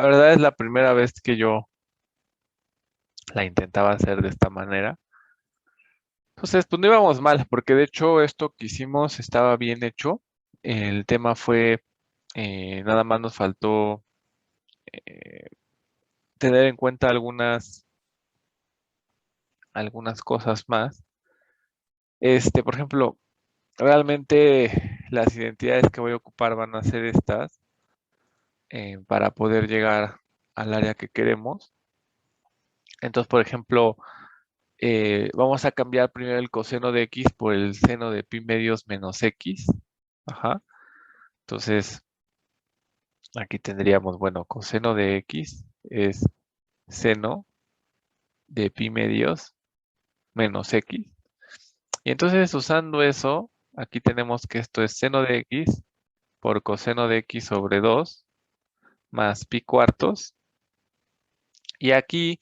La verdad es la primera vez que yo la intentaba hacer de esta manera. Entonces, pues no íbamos mal, porque de hecho esto que hicimos estaba bien hecho. El tema fue, nada más nos faltó eh, tener en cuenta algunas cosas más. Por ejemplo, realmente las identidades que voy a ocupar van a ser estas para poder llegar al área que queremos. Entonces, por ejemplo, vamos a cambiar primero el coseno de x por el seno de pi medios menos x. Ajá. Entonces, aquí tendríamos, bueno, coseno de x es seno de pi medios menos x. Y entonces, usando eso, aquí tenemos que esto es seno de x por coseno de x sobre 2 más pi cuartos. Y aquí,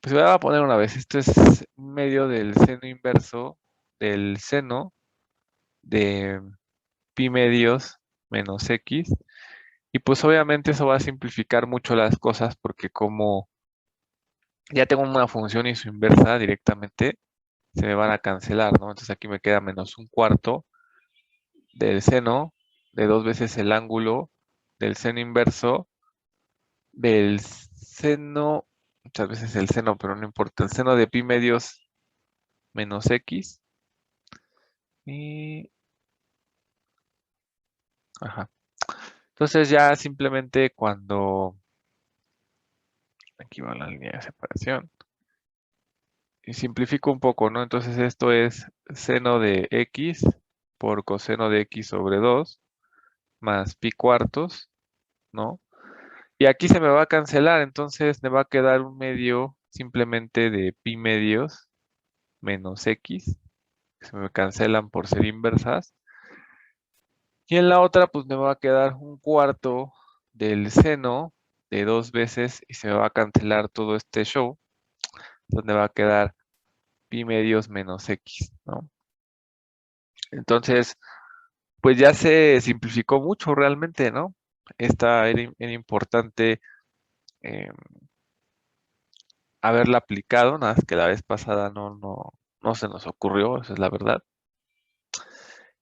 pues voy a poner una vez, esto es medio del seno inverso del seno de pi medios menos x. Y pues obviamente eso va a simplificar mucho las cosas porque como ya tengo una función y su inversa directamente, se me van a cancelar, ¿no? Entonces aquí me queda menos un cuarto del seno de dos veces el ángulo del seno inverso del seno, muchas veces el seno, pero no importa, el seno de pi medios menos x. Y, ajá. Entonces ya simplemente cuando, aquí va la línea de separación. Y simplifico un poco, ¿no? Entonces esto es seno de x por coseno de x sobre 2 más pi cuartos, ¿no? Y aquí se me va a cancelar, entonces me va a quedar un medio simplemente de pi medios menos x, que se me cancelan por ser inversas. Y en la otra, pues me va a quedar un cuarto del seno de dos veces y se me va a cancelar todo este show, donde va a quedar pi medios menos x, ¿no? Entonces, pues ya se simplificó mucho realmente, ¿no? Esta era importante eh, haberla aplicado, nada más que la vez pasada no se nos ocurrió, esa es la verdad.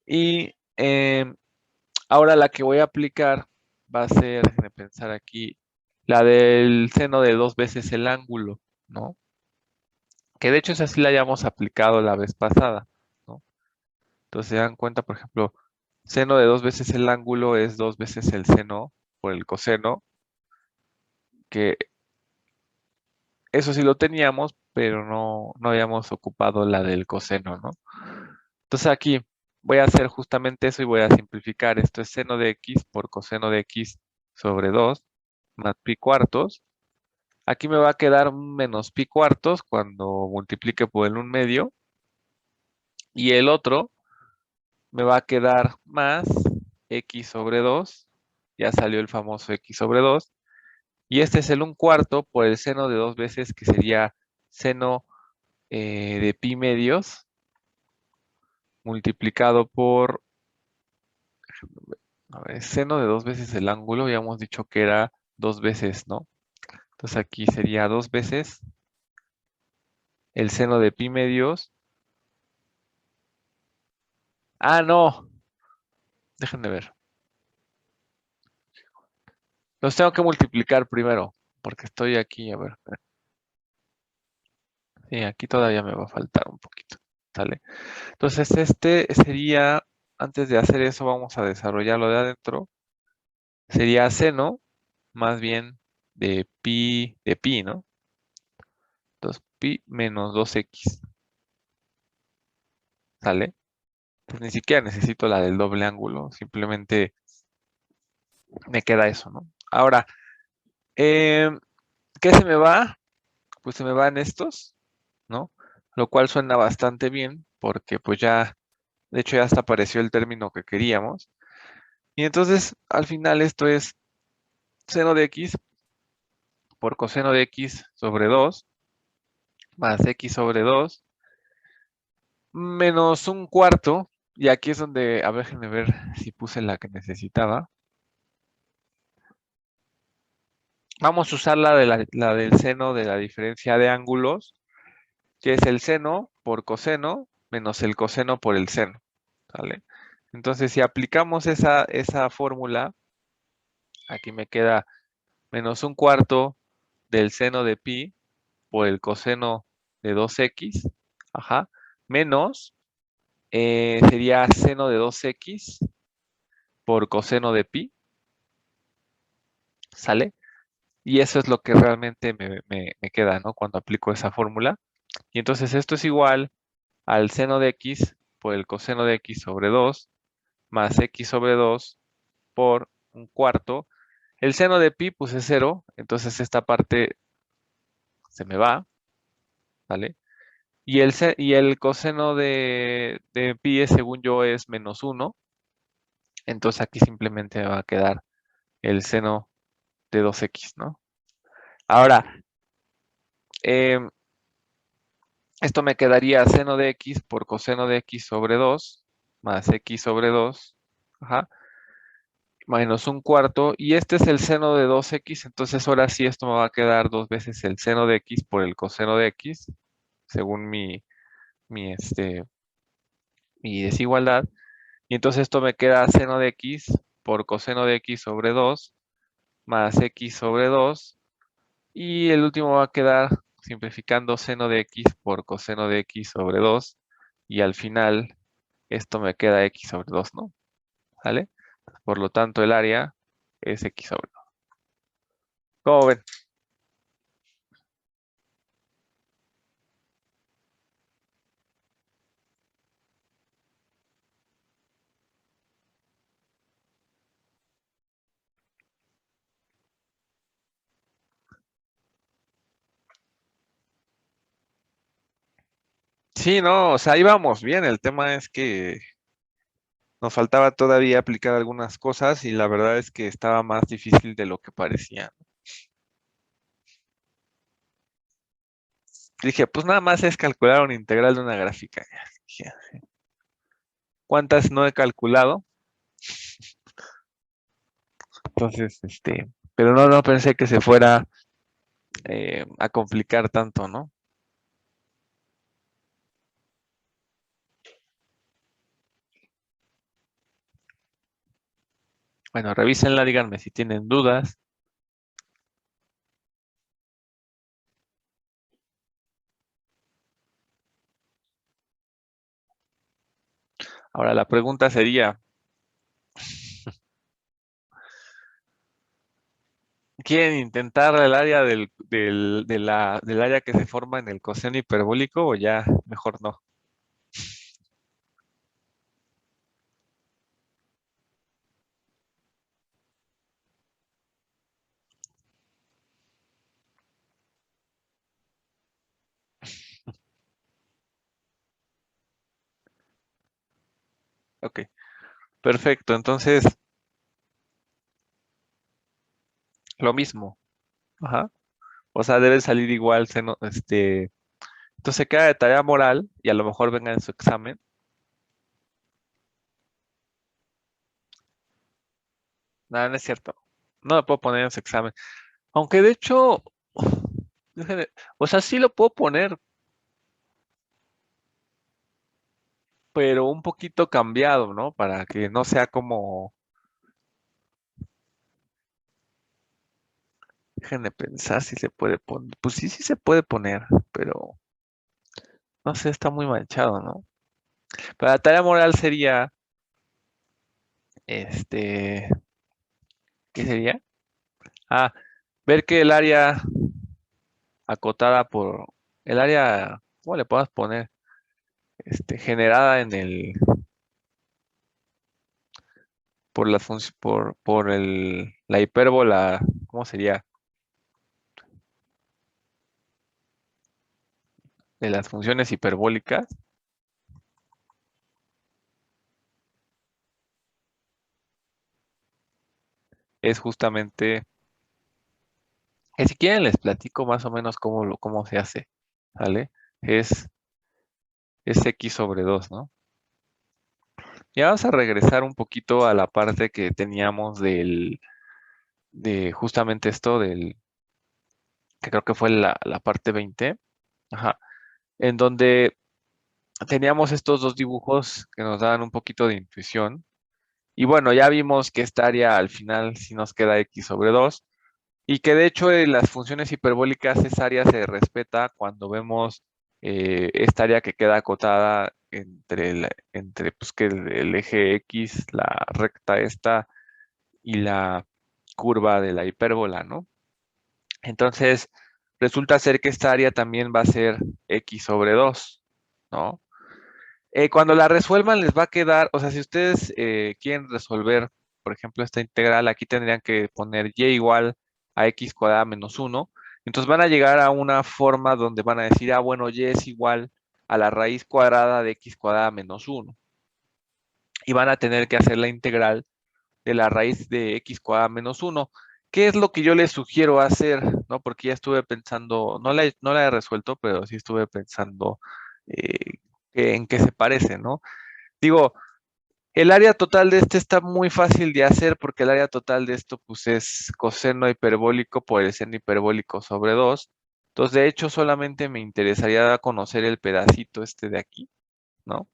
Y ahora la que voy a aplicar va a ser, déjenme pensar aquí, la del seno de dos veces el ángulo, ¿no? Que de hecho esa sí la hayamos aplicado la vez pasada, ¿no? Entonces se dan cuenta, por ejemplo, seno de dos veces el ángulo es dos veces el seno por el coseno, que eso sí lo teníamos, pero no habíamos ocupado la del coseno, ¿no? Entonces aquí voy a hacer justamente eso y voy a simplificar. Esto es seno de x por coseno de x sobre 2 más pi cuartos. Aquí me va a quedar un menos pi cuartos cuando multiplique por el 1/2. Y el otro me va a quedar más x sobre 2. Ya salió el famoso x sobre 2. Y este es el 1/4 por el seno de dos veces, que sería seno de pi medios multiplicado por, a ver, seno de dos veces el ángulo, habíamos dicho que era dos veces, ¿no? Entonces aquí sería dos veces el seno de pi medios. Ah, no, déjenme ver. Los tengo que multiplicar primero, porque estoy aquí, a ver. Sí, aquí todavía me va a faltar un poquito, ¿sale? Entonces este sería, antes de hacer eso, vamos a desarrollarlo de adentro. Sería seno, más bien de pi, ¿no? Entonces pi menos 2x, ¿sale? Pues ni siquiera necesito la del doble ángulo, simplemente me queda eso, ¿no? Ahora, em, ¿qué se me va? Pues se me van estos, ¿no? Lo cual suena bastante bien, porque pues ya, de hecho ya hasta apareció el término que queríamos. Y entonces, al final esto es seno de x por coseno de x sobre 2 más x sobre 2 menos un cuarto. Y aquí es donde, a ver, déjenme ver si puse la que necesitaba. Vamos a usar la del seno de la diferencia de ángulos, que es el seno por coseno menos el coseno por el seno, ¿sale? Entonces, si aplicamos esa fórmula, aquí me queda menos un cuarto del seno de pi por el coseno de 2x, ajá, menos, sería seno de 2x por coseno de pi, ¿sale? Y eso es lo que realmente me queda, ¿no? Cuando aplico esa fórmula. Y entonces esto es igual al seno de x por el coseno de x sobre 2 más x sobre 2 por un cuarto. El seno de pi pues es 0, entonces esta parte se me va, ¿vale? Y el coseno de pi, según yo, es menos 1, entonces aquí simplemente me va a quedar el seno de 2x, ¿no? Ahora, em, esto me quedaría seno de x por coseno de x sobre 2 más x sobre 2, ajá, menos un cuarto, y este es el seno de 2x, entonces ahora sí esto me va a quedar dos veces el seno de x por el coseno de x, según mi desigualdad, y entonces esto me queda seno de x por coseno de x sobre 2 más x sobre 2, y el último va a quedar simplificando seno de x por coseno de x sobre 2, y al final esto me queda x sobre 2, ¿no? ¿Vale? Por lo tanto, el área es x sobre 2. ¿Cómo ven? Sí, no, o sea, íbamos bien. El tema es que nos faltaba todavía aplicar algunas cosas y la verdad es que estaba más difícil de lo que parecía. Dije, pues nada más es calcular una integral de una gráfica. Ya. Dije, ¿cuántas no he calculado? Entonces, pero no pensé que se fuera a complicar tanto, ¿no? Bueno, revísenla, díganme si tienen dudas. Ahora la pregunta sería, ¿quieren intentar el área del área que se forma en el coseno hiperbólico o ya mejor no? Ok, perfecto. Entonces, lo mismo. Ajá. O sea, debe salir igual, entonces queda de tarea moral y a lo mejor venga en su examen. Nada, no es cierto. No lo puedo poner en su examen. Aunque de hecho, o sea, sí lo puedo poner, pero un poquito cambiado, ¿no? Para que no sea como, déjenme pensar si se puede poner. Pues sí, sí se puede poner, pero no sé, está muy manchado, ¿no? Pero la tarea moral sería, este, ¿qué sería? Ah, ver que el área acotada por el área, ¿cómo le podemos poner? Generada por la la hipérbola, ¿cómo sería? De las funciones hiperbólicas, es justamente, que si quieren les platico más o menos cómo se hace, ¿vale? Es, es x sobre 2, ¿no? Y vamos a regresar un poquito a la parte que teníamos de justamente esto que creo que fue la parte 20, ajá, en donde teníamos estos dos dibujos que nos daban un poquito de intuición. Y bueno, ya vimos que esta área al final sí nos queda x sobre 2 y que de hecho en las funciones hiperbólicas esa área se respeta cuando vemos esta área que queda acotada entre pues, que el eje x, la recta esta y la curva de la hipérbola, ¿no? Entonces, resulta ser que esta área también va a ser x sobre 2, ¿no? Cuando la resuelvan les va a quedar, o sea, si ustedes quieren resolver, por ejemplo, esta integral, aquí tendrían que poner y igual a x cuadrada menos 1. Entonces van a llegar a una forma donde van a decir, ah, bueno, y es igual a la raíz cuadrada de x cuadrada menos 1. Y van a tener que hacer la integral de la raíz de x cuadrada menos 1. ¿Qué es lo que yo les sugiero hacer? ¿No? Porque ya estuve pensando, no la he resuelto, pero sí estuve pensando en qué se parece, ¿no? Digo, el área total de este está muy fácil de hacer porque el área total de esto pues es coseno hiperbólico por el seno hiperbólico sobre 2. Entonces, de hecho, solamente me interesaría conocer el pedacito este de aquí, ¿no?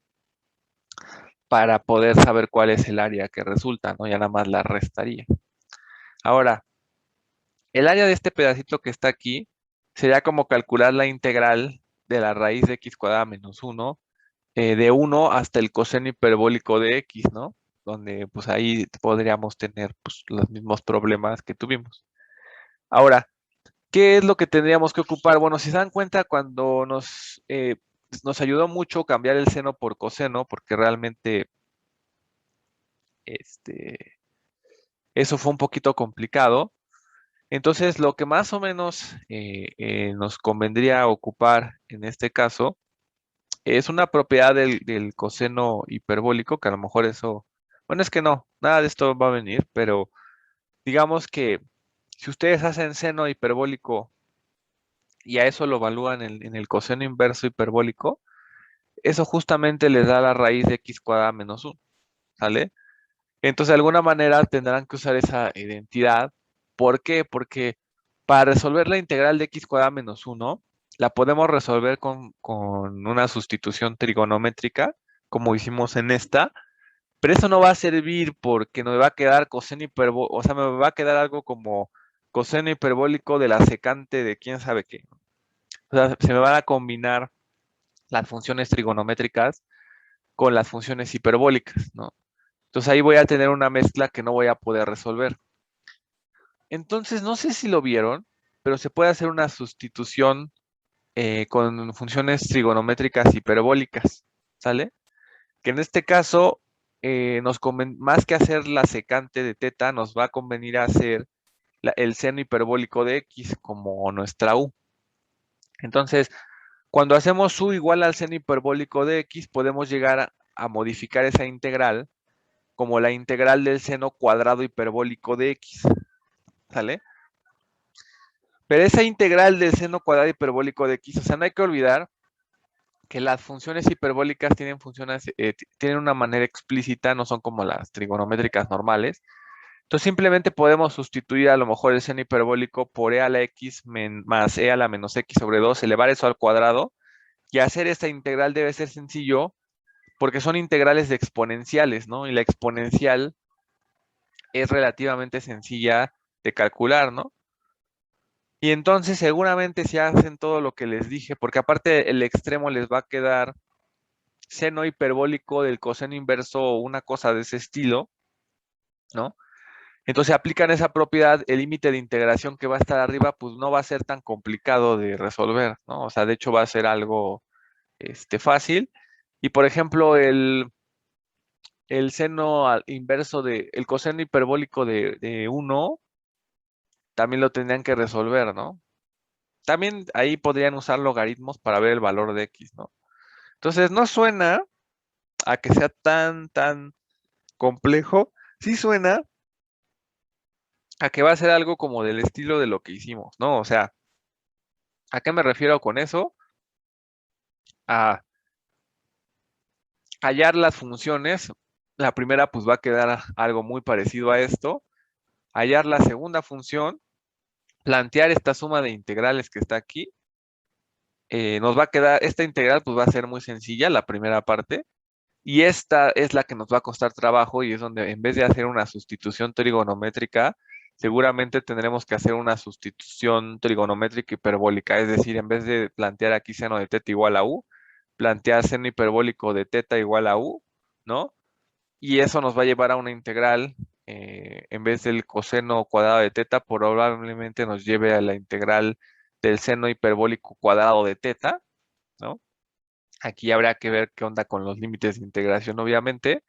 Para poder saber cuál es el área que resulta, ¿no? Ya nada más la restaría. Ahora, el área de este pedacito que está aquí sería como calcular la integral de la raíz de x cuadrada menos 1 de 1 hasta el coseno hiperbólico de x, ¿no? Donde pues ahí podríamos tener pues los mismos problemas que tuvimos. Ahora, ¿qué es lo que tendríamos que ocupar? Bueno, si se dan cuenta, cuando nos ayudó mucho cambiar el seno por coseno, porque realmente este, eso fue un poquito complicado. Entonces, lo que más o menos nos convendría ocupar en este caso es una propiedad del coseno hiperbólico, que a lo mejor eso, bueno, es que no, nada de esto va a venir, pero digamos que si ustedes hacen seno hiperbólico y a eso lo evalúan en el coseno inverso hiperbólico, eso justamente les da la raíz de x cuadrada menos 1, ¿sale? Entonces, de alguna manera tendrán que usar esa identidad. ¿Por qué? Porque para resolver la integral de x cuadrada menos 1, la podemos resolver con una sustitución trigonométrica, como hicimos en esta, pero eso no va a servir porque nos va a quedar coseno hiperbólico, o sea, me va a quedar algo como coseno hiperbólico de la secante de quién sabe qué. O sea, se me van a combinar las funciones trigonométricas con las funciones hiperbólicas, ¿no? Entonces ahí voy a tener una mezcla que no voy a poder resolver. Entonces, no sé si lo vieron, pero se puede hacer una sustitución con funciones trigonométricas hiperbólicas, ¿sale? Que en este caso, más que hacer la secante de teta, nos va a convenir hacer el seno hiperbólico de x como nuestra u. Entonces, cuando hacemos u igual al seno hiperbólico de x, podemos llegar a modificar esa integral como la integral del seno cuadrado hiperbólico de x, ¿sale? Pero esa integral del seno cuadrado hiperbólico de x, o sea, no hay que olvidar que las funciones hiperbólicas tienen una manera explícita, no son como las trigonométricas normales. Entonces simplemente podemos sustituir a lo mejor el seno hiperbólico por e a la x más e a la menos x sobre 2, elevar eso al cuadrado, y hacer esta integral debe ser sencillo porque son integrales de exponenciales, ¿no? Y la exponencial es relativamente sencilla de calcular, ¿no? Y entonces seguramente si hacen todo lo que les dije, porque aparte el extremo les va a quedar seno hiperbólico del coseno inverso o una cosa de ese estilo, ¿no? Entonces aplican esa propiedad, el límite de integración que va a estar arriba, pues no va a ser tan complicado de resolver, ¿no? O sea, de hecho va a ser algo fácil. Y por ejemplo, el seno inverso el coseno hiperbólico de 1, también lo tendrían que resolver, ¿no? También ahí podrían usar logaritmos para ver el valor de x, ¿no? Entonces no suena a que sea tan complejo. Sí suena a que va a ser algo como del estilo de lo que hicimos, ¿no? O sea, ¿a qué me refiero con eso? A hallar las funciones. La primera pues va a quedar algo muy parecido a esto. Hallar la segunda función plantear esta suma de integrales que está aquí, nos va a quedar, esta integral pues va a ser muy sencilla, la primera parte, y esta es la que nos va a costar trabajo y es donde en vez de hacer una sustitución trigonométrica, seguramente tendremos que hacer una sustitución trigonométrica hiperbólica, es decir, en vez de plantear aquí seno de teta igual a u, plantear seno hiperbólico de teta igual a u, ¿no? Y eso nos va a llevar a una integral, en vez del coseno cuadrado de teta, probablemente nos lleve a la integral del seno hiperbólico cuadrado de teta, ¿no? Aquí habrá que ver qué onda con los límites de integración, obviamente.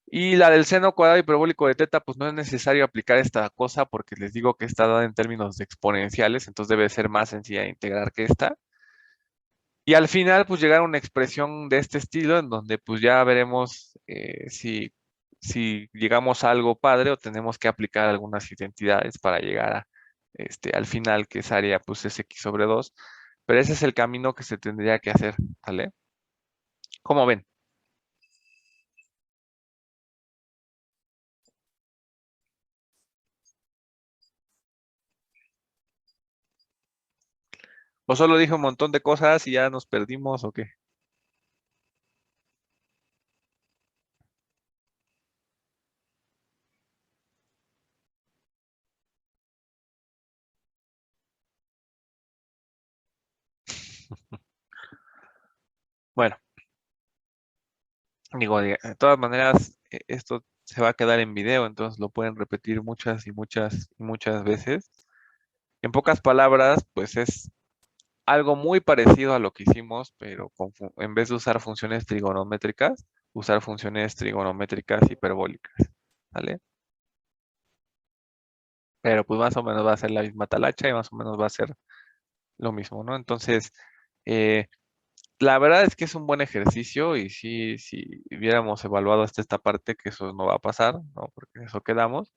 Y la del seno cuadrado hiperbólico de teta, pues no es necesario aplicar esta cosa porque les digo que está dada en términos de exponenciales, entonces debe ser más sencilla de integrar que esta. Y al final, pues llegar a una expresión de este estilo en donde pues ya veremos si llegamos a algo padre o tenemos que aplicar algunas identidades para llegar a, al final, que es área pues es x sobre 2. Pero ese es el camino que se tendría que hacer, ¿vale? ¿Cómo ven? ¿O solo dije un montón de cosas y ya nos perdimos o qué? Bueno, digo, de todas maneras, esto se va a quedar en video, entonces lo pueden repetir muchas y muchas y muchas veces. En pocas palabras, pues es algo muy parecido a lo que hicimos, pero en vez de usar funciones trigonométricas, usar funciones trigonométricas hiperbólicas, ¿vale? Pero pues más o menos va a ser la misma talacha y más o menos va a ser lo mismo, ¿no? Entonces, eh, la verdad es que es un buen ejercicio y sí, si hubiéramos evaluado hasta esta parte, que eso no va a pasar, ¿no? Porque eso quedamos,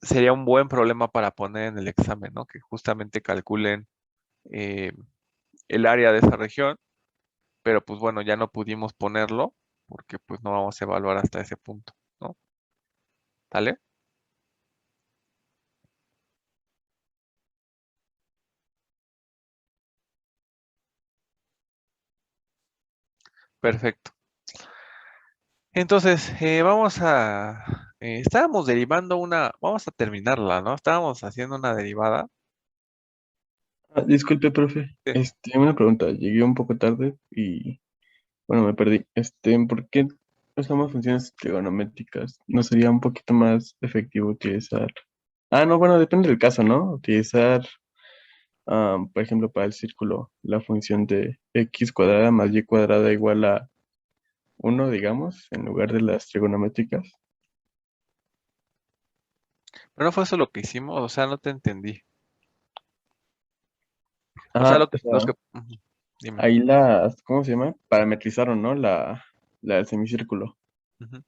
sería un buen problema para poner en el examen, ¿no? Que justamente calculen eh, el área de esa región, pero pues bueno, ya no pudimos ponerlo porque pues no vamos a evaluar hasta ese punto, ¿no? ¿Sale? Perfecto. Entonces, estábamos derivando vamos a terminarla, ¿no? Estábamos haciendo una derivada. Disculpe, profe. Sí. Una pregunta. Llegué un poco tarde y, bueno, me perdí. ¿Por qué usamos funciones trigonométricas? ¿No sería un poquito más efectivo utilizar? Ah, no, bueno, depende del caso, ¿no? Utilizar, por ejemplo, para el círculo, la función de x cuadrada más y cuadrada igual a 1, digamos, en lugar de las trigonométricas. Pero no fue eso lo que hicimos, o sea, no te entendí. O sea, Ajá, o los sea, que... Ujú, dime. ahí ¿cómo se llama? Parametrizaron, ¿no? La del semicírculo. Ujú.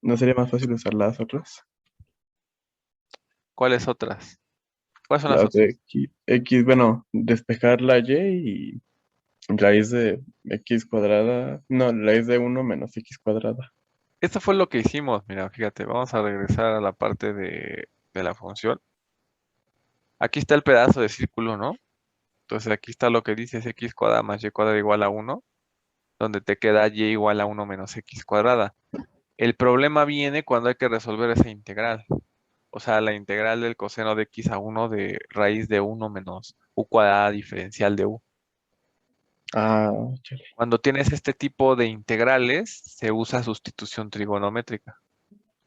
¿No sería más fácil usar las otras? ¿Cuáles otras? ¿Cuáles son las Las de otras? x, bueno, despejar la y y raíz de x cuadrada, no, raíz de 1 menos x cuadrada. Esto fue lo que hicimos, mira, fíjate, vamos a regresar a la parte de la función. Aquí está el pedazo de círculo, ¿no? Entonces aquí está lo que dice es x cuadrada más y cuadrada igual a 1, donde te queda y igual a 1 menos x cuadrada. El problema viene cuando hay que resolver esa integral. O sea, la integral del coseno de x a 1 de raíz de 1 menos u cuadrada diferencial de u. Ah, chale. Cuando tienes este tipo de integrales, se usa sustitución trigonométrica,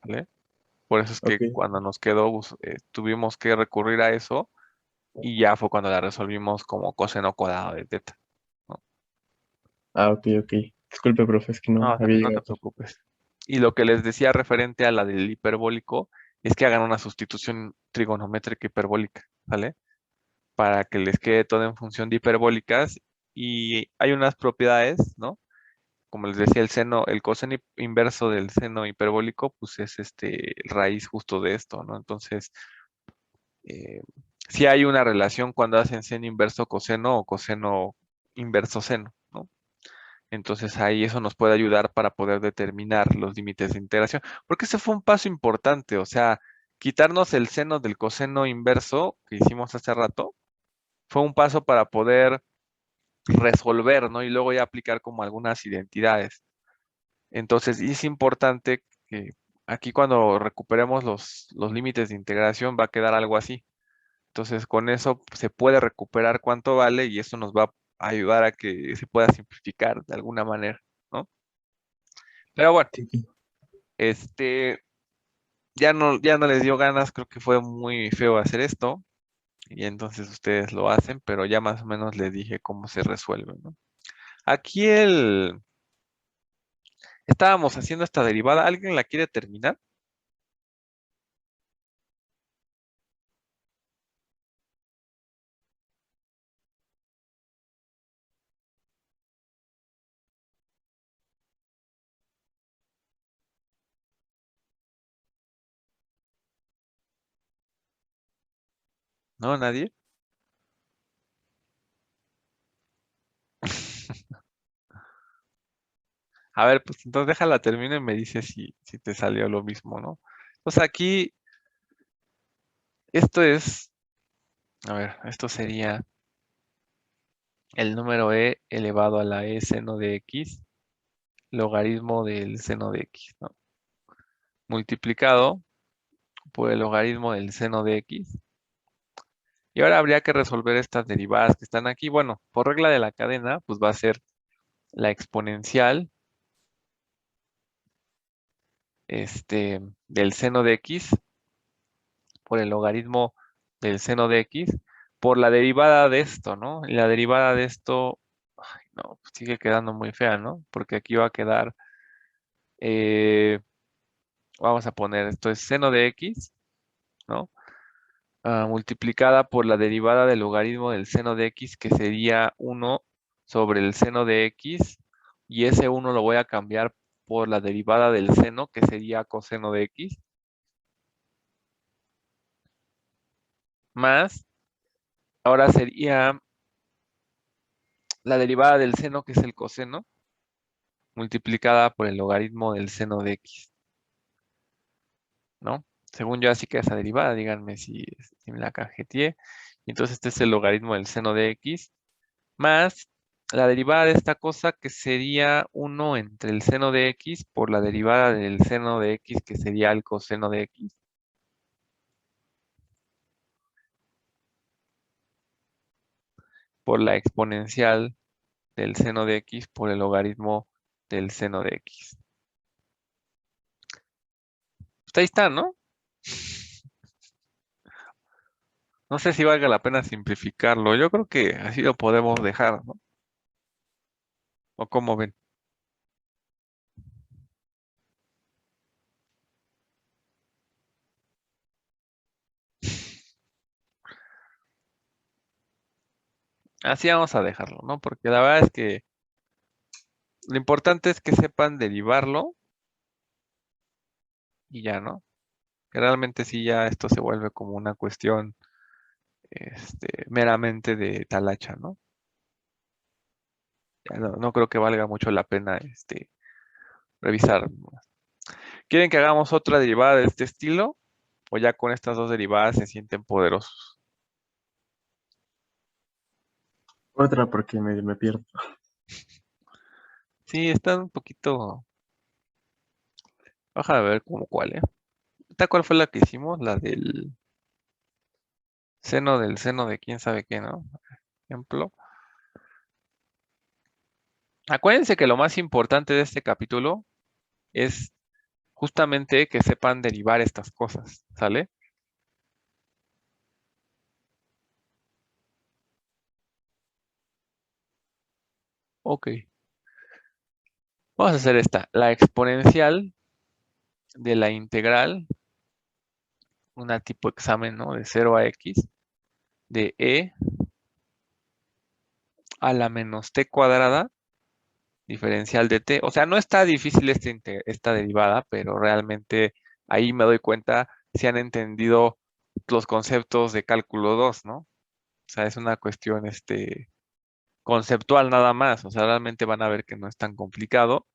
¿vale? Por eso es que Ok. cuando nos quedó, tuvimos que recurrir a eso y ya fue cuando la resolvimos como coseno cuadrado de teta, ¿no? Ah, ok, ok. Disculpe, profe, es que no No, había no te llegado tarde. preocupes. Y lo que les decía referente a la del hiperbólico es que hagan una sustitución trigonométrica hiperbólica, ¿vale? Para que les quede todo en función de hiperbólicas y hay unas propiedades, ¿no? Como les decía, el coseno inverso del seno hiperbólico, pues es raíz justo de esto, ¿no? Entonces, eh, sí hay una relación cuando hacen seno inverso coseno o coseno inverso seno, ¿no? Entonces ahí eso nos puede ayudar para poder determinar los límites de integración, porque ese fue un paso importante, o sea, quitarnos el seno del coseno inverso que hicimos hace rato fue un paso para poder resolver, ¿no? Y luego ya aplicar como algunas identidades. Entonces, y es importante que aquí cuando recuperemos los límites de integración va a quedar algo así. Entonces, con eso se puede recuperar cuánto vale y eso nos va a ayudar a que se pueda simplificar de alguna manera, ¿no? Pero bueno, Sí, sí. este, ya no les dio ganas, creo que fue muy feo hacer esto y entonces ustedes lo hacen, pero ya más o menos les dije cómo se resuelve, ¿no? Aquí estábamos haciendo esta derivada, ¿alguien la quiere terminar? ¿No? ¿Nadie? A ver, pues entonces déjala termino y me dices si te salió lo mismo, ¿no? Entonces aquí, esto es, a ver, esto sería el número e elevado a la e seno de x, logaritmo del seno de x, ¿no? Multiplicado por el logaritmo del seno de x. Y ahora habría que resolver estas derivadas que están aquí. Bueno, por regla de la cadena, pues va a ser la exponencial, del seno de x por el logaritmo del seno de x por la derivada de esto, ¿no? Y la derivada de esto, ay, no, pues sigue quedando muy fea, ¿no? Porque aquí va a quedar, eh, vamos a poner, esto es seno de x, ¿no? Multiplicada por la derivada del logaritmo del seno de x, que sería 1 sobre el seno de x, y ese 1 lo voy a cambiar por la derivada del seno, que sería coseno de x, más, ahora sería la derivada del seno, que es el coseno, multiplicada por el logaritmo del seno de x, ¿no? Según yo, así queda esa derivada, díganme si me la cajeteé. Y entonces este es el logaritmo del seno de x, más la derivada de esta cosa que sería 1 entre el seno de x por la derivada del seno de x, que sería el coseno de x, por la exponencial del seno de x por el logaritmo del seno de x. Pues ahí está, ¿no? No sé si valga la pena simplificarlo. Yo creo que así lo podemos dejar, ¿no? ¿O cómo ven? Así vamos a dejarlo, ¿no? Porque la verdad es que lo importante es que sepan derivarlo y ya, ¿no? Que realmente sí ya esto se vuelve como una cuestión, meramente de talacha, ¿no? Ya no creo que valga mucho la pena, revisar. ¿Quieren que hagamos otra derivada de este estilo? ¿O ya con estas dos derivadas se sienten poderosos? Otra porque me pierdo. Sí, están un poquito. Baja a ver como cuál, ¿eh? ¿Esta cuál fue la que hicimos? La del seno de quién sabe qué, ¿no? Ejemplo. Acuérdense que lo más importante de este capítulo es justamente que sepan derivar estas cosas, ¿sale? Ok. Vamos a hacer esta. La exponencial de la integral, una tipo examen, ¿no? De 0 a x, de e a la menos t cuadrada, diferencial de t. O sea, no está difícil esta derivada, pero realmente ahí me doy cuenta si han entendido los conceptos de cálculo 2, ¿no? O sea, es una cuestión, conceptual nada más. O sea, realmente van a ver que no es tan complicado.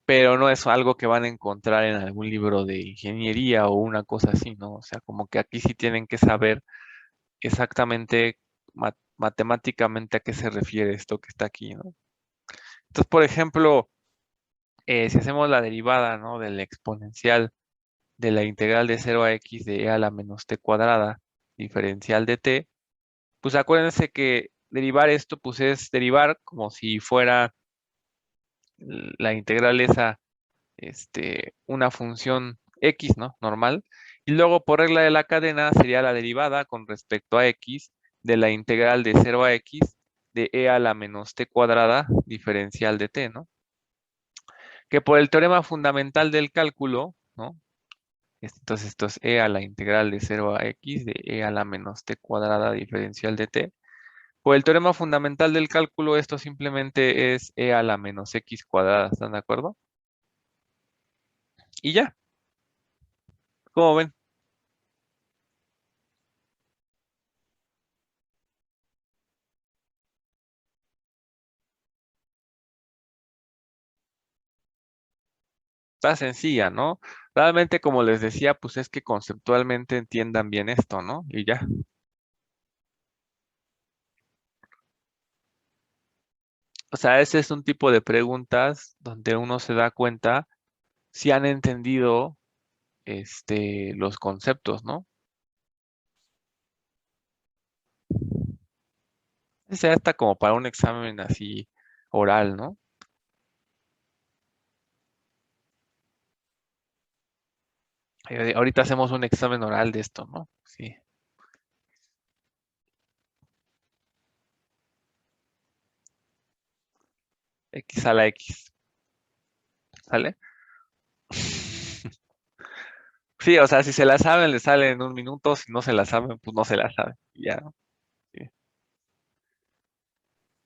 pero no es algo que van a encontrar en algún libro de ingeniería o una cosa así, ¿no? O sea, como que aquí sí tienen que saber exactamente matemáticamente a qué se refiere esto que está aquí, ¿no? Entonces, por ejemplo, si hacemos la derivada, ¿no? De la exponencial de la integral de 0 a x de e a la menos t cuadrada diferencial de t, pues acuérdense que derivar esto, pues es derivar como si fuera la integral esa, una función x, ¿no? Normal. Y luego por regla de la cadena sería la derivada con respecto a x de la integral de 0 a x de e a la menos t cuadrada diferencial de t, ¿no? Que por el teorema fundamental del cálculo, ¿no? Entonces esto es e a la integral de 0 a x de e a la menos t cuadrada diferencial de t. Por el teorema fundamental del cálculo, esto simplemente es e a la menos x cuadrada, ¿están de acuerdo? Y ya, ¿cómo ven? Está sencilla, ¿no? Realmente, como les decía, pues es que conceptualmente entiendan bien esto, ¿no? Y ya. O sea, ese es un tipo de preguntas donde uno se da cuenta si han entendido, los conceptos, ¿no? Ese ya está como para un examen así oral, ¿no? Ahorita hacemos un examen oral de esto, ¿no? Sí. X a la X, ¿sale? Sí, o sea, si se la saben, le sale en un minuto. Si no se la saben, pues no se la saben. Y ya, ¿no? Sí.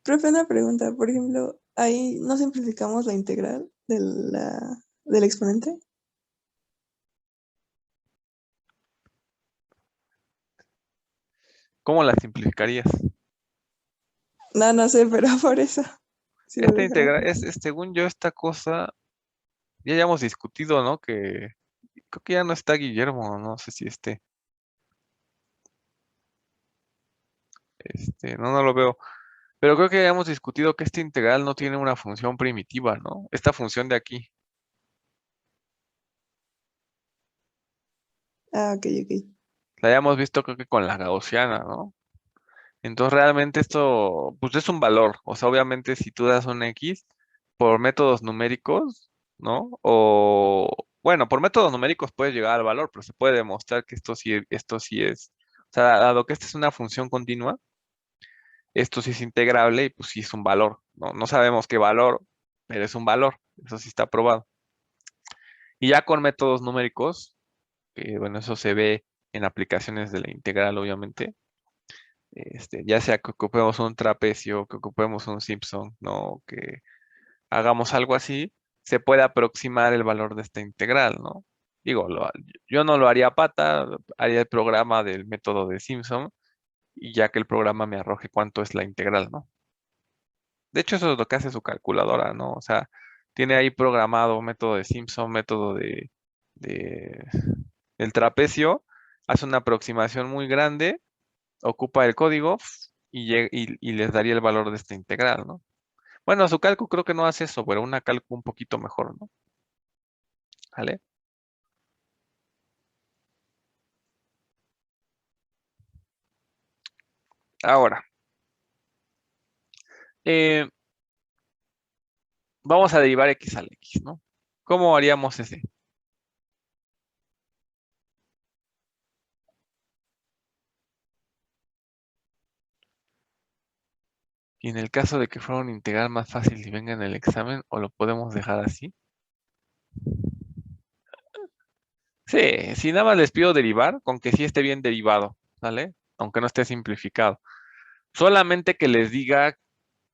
Profe, una pregunta, por ejemplo, ahí no simplificamos la integral del exponente. ¿Cómo la simplificarías? No, no sé, pero por eso. Si lo Esta dejamos. integral, según yo, esta cosa, ya hayamos discutido, ¿no? Que creo que ya no está Guillermo, no sé si no, no lo veo. Pero creo que ya hemos discutido que esta integral no tiene una función primitiva, ¿no? Esta función de aquí. Ah, ok, ok. La hayamos visto creo que con la gaussiana, ¿no? Entonces realmente esto, pues es un valor. O sea, obviamente si tú das un X por métodos numéricos, ¿no? O, bueno, por métodos numéricos puedes llegar al valor, pero se puede demostrar que esto sí es, o sea, dado que esta es una función continua, esto sí es integrable y pues sí es un valor, ¿no? No sabemos qué valor, pero es un valor. Eso sí está probado. Y ya con métodos numéricos, que bueno, eso se ve en aplicaciones de la integral, obviamente. Ya sea que ocupemos un trapecio, que ocupemos un Simpson, ¿no? Que hagamos algo así, se puede aproximar el valor de esta integral, ¿no? Digo, yo no lo haría a pata, haría el programa del método de Simpson y ya que el programa me arroje cuánto es la integral, ¿no? De hecho, eso es lo que hace su calculadora, ¿no? O sea, tiene ahí programado método de Simpson, método de el trapecio, hace una aproximación muy grande, ocupa el código y les daría el valor de esta integral, ¿no? Bueno, su cálculo creo que no hace eso, pero una cálculo un poquito mejor, ¿no? ¿Vale? Ahora, eh, vamos a derivar x al x, ¿no? ¿Cómo haríamos ese? Y en el caso de que fuera un integral más fácil y venga en el examen, ¿o lo podemos dejar así? Sí, si nada más les pido derivar, con que sí esté bien derivado, ¿vale? Aunque no esté simplificado. Solamente que les diga,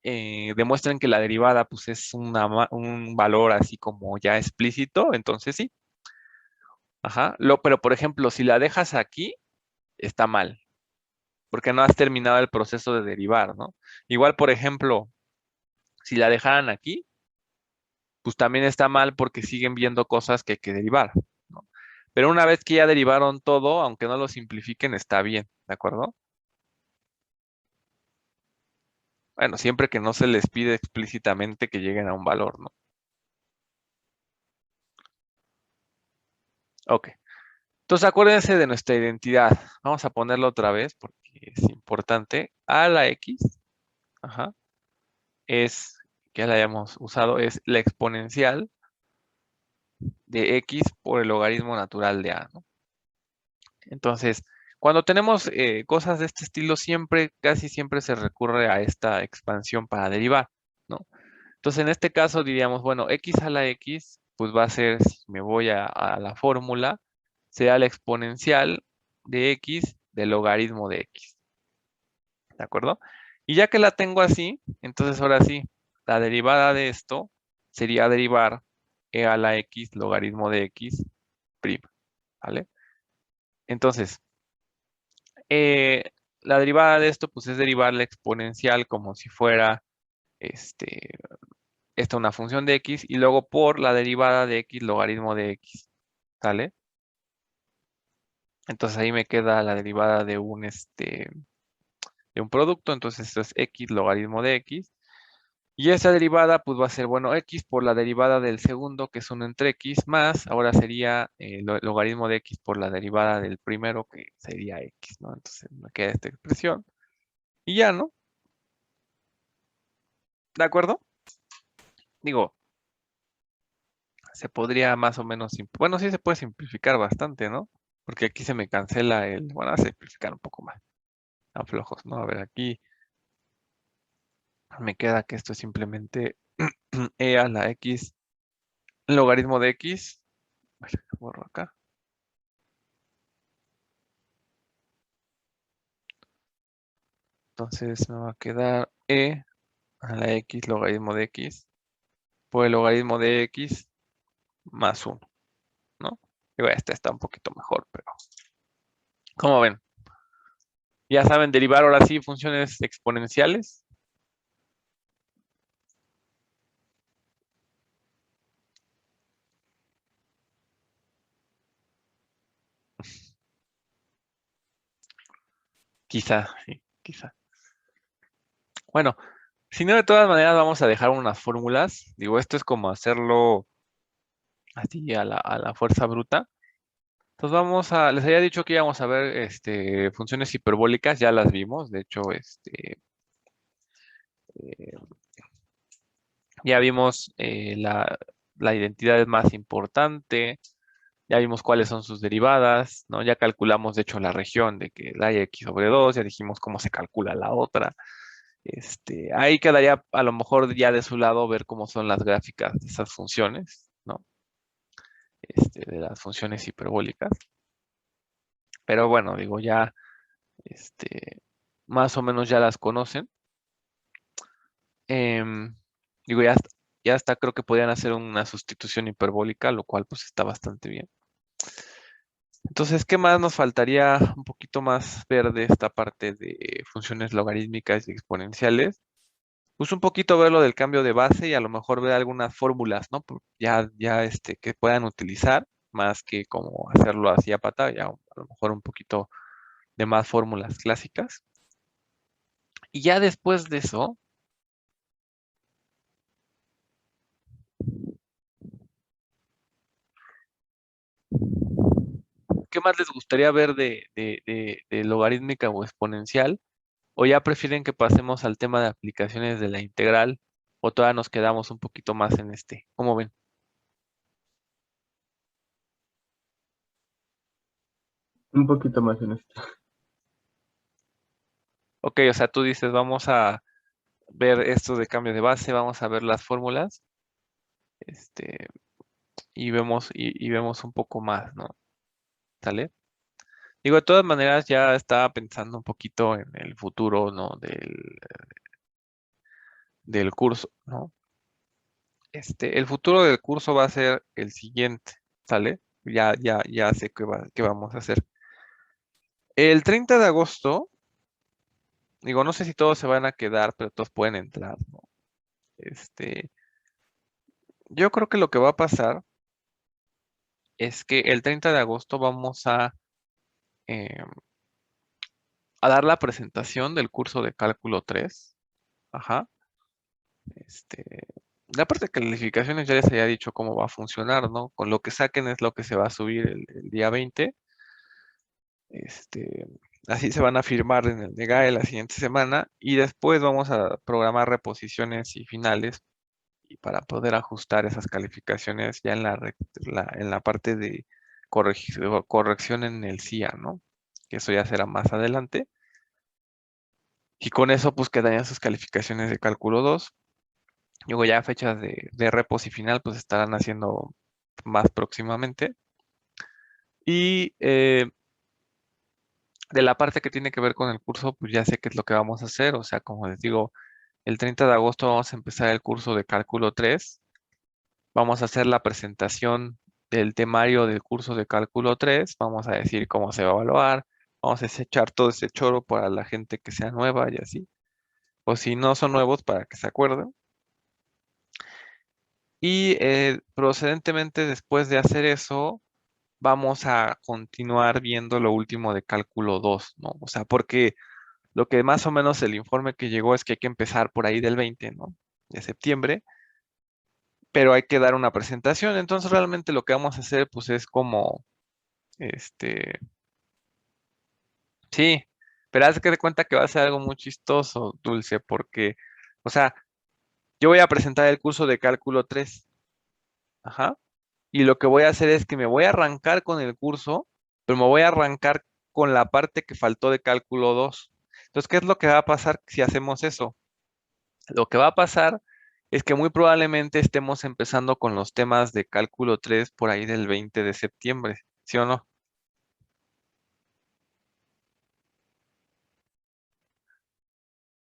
demuestren que la derivada pues es un valor así como ya explícito, entonces sí. Ajá. Pero por ejemplo, si la dejas aquí, está mal, porque no has terminado el proceso de derivar, ¿no? Igual, por ejemplo, si la dejaran aquí, pues también está mal porque siguen viendo cosas que hay que derivar, ¿no? Pero una vez que ya derivaron todo, aunque no lo simplifiquen, está bien, ¿de acuerdo? Bueno, siempre que no se les pide explícitamente que lleguen a un valor, ¿no? Ok. Entonces acuérdense de nuestra identidad. Vamos a ponerlo otra vez porque es importante. A la X, ajá, es, que ya la hayamos usado, es la exponencial de X por el logaritmo natural de A, ¿no? Entonces, cuando tenemos cosas de este estilo, siempre, casi siempre se recurre a esta expansión para derivar, ¿no? Entonces, en este caso diríamos, bueno, X a la X, pues va a ser, si me voy a la fórmula, será la exponencial de X del logaritmo de X, ¿de acuerdo? Y ya que la tengo así, entonces ahora sí, la derivada de esto sería derivar e a la X logaritmo de X prima, ¿vale? Entonces, eh, la derivada de esto, pues es derivar la exponencial como si fuera este, esta una función de x y luego por la derivada de x logaritmo de x, ¿sale? Entonces ahí me queda la derivada de un producto, entonces esto es x logaritmo de x. Y esa derivada pues va a ser, bueno, x por la derivada del segundo, que es 1 entre x, más, ahora sería logaritmo de x por la derivada del primero, que sería x, ¿no? Entonces me queda esta expresión. Y ya, ¿no? ¿De acuerdo? Digo, se podría más o menos, bueno, sí se puede simplificar bastante, ¿no? Porque aquí se me cancela bueno, a simplificar un poco más, a flojos, ¿no? A ver, aquí me queda que esto es simplemente e a la x, logaritmo de x, ay, borro acá, entonces me va a quedar e a la x, logaritmo de x, por el logaritmo de x más 1, ¿no? Digo, esta está un poquito mejor, pero ¿cómo ven? Ya saben derivar ahora sí funciones exponenciales. Quizá, sí, quizá. Bueno, si no, de todas maneras vamos a dejar unas fórmulas. Digo, esto es como hacerlo así a la fuerza bruta. Entonces les había dicho que íbamos a ver funciones hiperbólicas, ya las vimos. De hecho, eh, ya vimos la identidad es más importante, ya vimos cuáles son sus derivadas, ¿no? Ya calculamos, de hecho, la región de que da x sobre 2, ya dijimos cómo se calcula la otra. Ahí quedaría a lo mejor ya de su lado ver cómo son las gráficas de esas funciones, ¿no? De las funciones hiperbólicas. Pero bueno, digo, ya, más o menos ya las conocen. Em, digo, ya está, creo que podían hacer una sustitución hiperbólica, lo cual pues está bastante bien. Entonces, ¿qué más nos faltaría un poquito más ver de esta parte de funciones logarítmicas y exponenciales? Pues un poquito ver lo del cambio de base y a lo mejor ver algunas fórmulas, ¿no? Ya que puedan utilizar, más que como hacerlo así a pata, ya a lo mejor un poquito de más fórmulas clásicas. Y ya después de eso, ¿qué más les gustaría ver de logarítmica o exponencial? ¿O ya prefieren que pasemos al tema de aplicaciones de la integral? ¿O todavía nos quedamos un poquito más en este? ¿Cómo ven? Un poquito más en esto. Ok, o sea, tú dices, vamos a ver esto de cambio de base, vamos a ver las fórmulas, este, y vemos un poco más, ¿no? ¿Sale? Digo, de todas maneras, ya estaba pensando un poquito en el futuro, ¿no? Del curso, ¿no? El futuro del curso va a ser el siguiente, ¿sale? Ya sé qué vamos a hacer. El 30 de agosto, digo, no sé si todos se van a quedar, pero todos pueden entrar, ¿no? Este, Yo creo que lo que va a pasar es que el 30 de agosto vamos eh, a dar la presentación del curso de cálculo 3. Ajá. Este, la parte de calificaciones ya les había dicho cómo va a funcionar, ¿no? Con lo que saquen es lo que se va a subir el día 20. Este, así se van a firmar en el DEGAE la siguiente semana y después vamos a programar reposiciones y finales y para poder ajustar esas calificaciones ya en la parte de corrección en el CIA, ¿no? Que eso ya será más adelante. Y con eso pues quedarían sus calificaciones de cálculo 2. Luego ya fechas de repos y final pues estarán haciendo más próximamente. Y de la parte que tiene que ver con el curso, pues ya sé qué es lo que vamos a hacer. O sea, como les digo, el 30 de agosto vamos a empezar el curso de cálculo 3. Vamos a hacer la presentación del temario del curso de cálculo 3. Vamos a decir cómo se va a evaluar. Vamos a echar todo ese choro para la gente que sea nueva y así. O si no son nuevos, para que se acuerden. Y procedentemente después de hacer eso, vamos a continuar viendo lo último de cálculo 2, ¿no? O sea, porque lo que más o menos el informe que llegó es que hay que empezar por ahí del 20, ¿no? De septiembre, pero hay que dar una presentación. Entonces realmente lo que vamos a hacer pues es como, este, sí, pero haz que de cuenta que va a ser algo muy chistoso, Dulce, porque, o sea, yo voy a presentar el curso de cálculo 3, ajá, y lo que voy a hacer es que me voy a arrancar con el curso, pero me voy a arrancar con la parte que faltó de cálculo 2. Entonces, ¿qué es lo que va a pasar si hacemos eso? Lo que va a pasar es que muy probablemente estemos empezando con los temas de cálculo 3 por ahí del 20 de septiembre, ¿sí o no?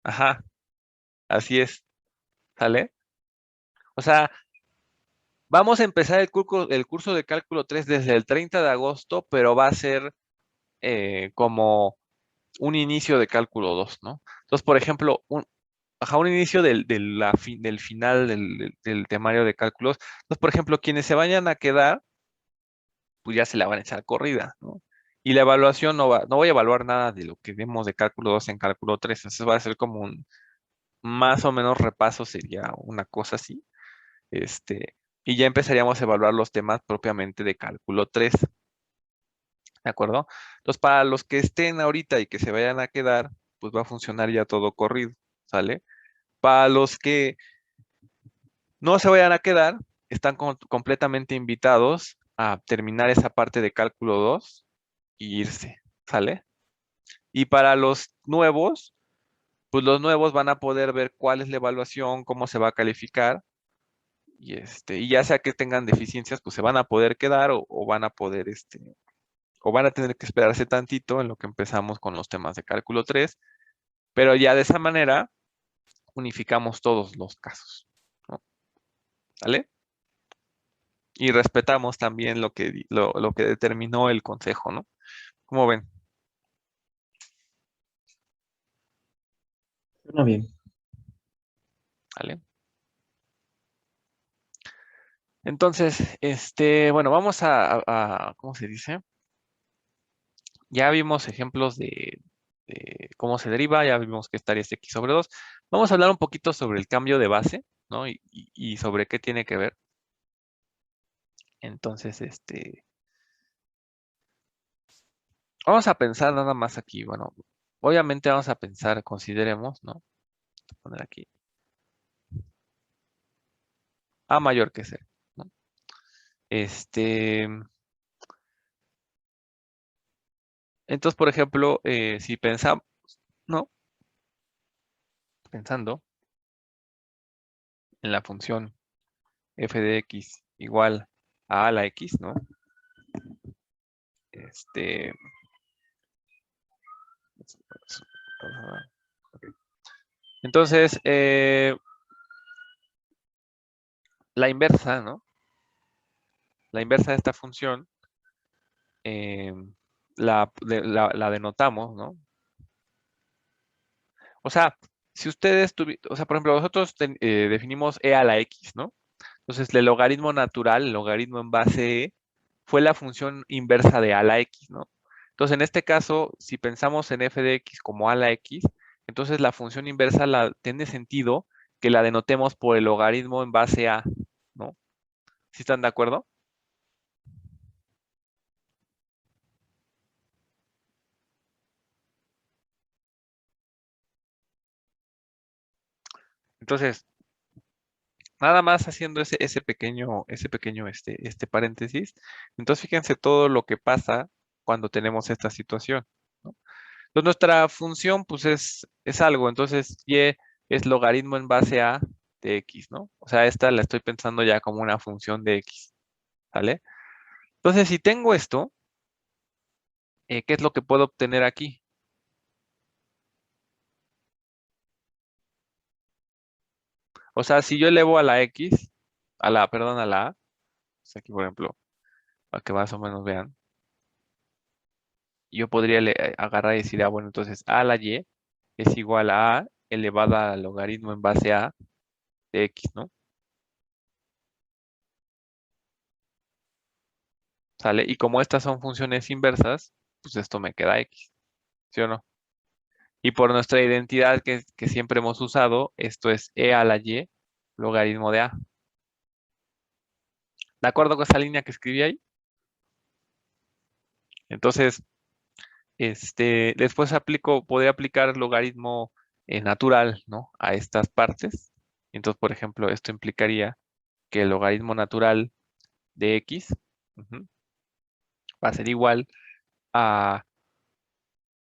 Ajá, así es, ¿sale? O sea, vamos a empezar el curso de cálculo 3 desde el 30 de agosto, pero va a ser como un inicio de cálculo 2, ¿no? Entonces, por ejemplo, un inicio del final del temario de cálculos. Entonces, por ejemplo, quienes se vayan a quedar, pues ya se la van a echar corrida, ¿no? Y la evaluación no voy a evaluar nada de lo que vemos de cálculo 2 en cálculo 3. Entonces va a ser como un más o menos repaso, sería una cosa así. Este, y ya empezaríamos a evaluar los temas propiamente de cálculo 3. ¿De acuerdo? Entonces, para los que estén ahorita y que se vayan a quedar, pues va a funcionar ya todo corrido, ¿sale? Para los que no se vayan a quedar, están completamente invitados a terminar esa parte de cálculo 2 y irse, ¿sale? Y para los nuevos, pues los nuevos van a poder ver cuál es la evaluación, cómo se va a calificar, y ya sea que tengan deficiencias, pues se van a poder quedar o van a poder, o van a tener que esperarse tantito en lo que empezamos con los temas de cálculo 3, pero ya de esa manera unificamos todos los casos, ¿no? ¿Vale? Y respetamos también lo que determinó el consejo, ¿no? ¿Cómo ven? Suena bien. ¿Vale? Entonces, bueno, vamos ¿cómo se dice? Ya vimos ejemplos de cómo se deriva, ya vimos que estaría este x sobre 2. Vamos a hablar un poquito sobre el cambio de base, ¿no? Y sobre qué tiene que ver. Entonces, vamos a pensar nada más aquí. Bueno, obviamente vamos a pensar, consideremos, ¿no? Voy a poner aquí A mayor que C, ¿no? Este, entonces, por ejemplo, si pensamos, ¿no? Pensando en la función f de x igual a la x, ¿no? Este, ok. Entonces, la inversa, ¿no? La inversa de esta función eh, la denotamos, ¿no? O sea, si ustedes o sea, por ejemplo, nosotros definimos e a la x, ¿no? Entonces, el logaritmo natural, el logaritmo en base E, fue la función inversa de a la x, ¿no? Entonces, en este caso, si pensamos en f de x como a la x, entonces la función inversa tiene sentido que la denotemos por el logaritmo en base a, ¿no? ¿Sí están de acuerdo? Entonces, nada más haciendo ese pequeño paréntesis. Entonces, fíjense todo lo que pasa cuando tenemos esta situación, ¿no? Entonces, nuestra función, pues, es algo. Entonces, y es logaritmo en base a de x, ¿no? O sea, esta la estoy pensando ya como una función de x, ¿vale? Entonces, si tengo esto, ¿qué es lo que puedo obtener aquí? O sea, si yo elevo a la x, perdón, a la a, pues aquí, por ejemplo, para que más o menos vean, yo podría agarrar y decir, bueno, entonces a la y es igual a elevada al logaritmo en base a de x, ¿no? ¿Sale? Y como estas son funciones inversas, pues esto me queda x, ¿sí o no? Y por nuestra identidad que siempre hemos usado, esto es e a la y logaritmo de a. ¿De acuerdo con esa línea que escribí ahí? Entonces, después podría aplicar logaritmo natural, ¿no? A estas partes. Entonces, por ejemplo, esto implicaría que el logaritmo natural de x ujú, va a ser igual a,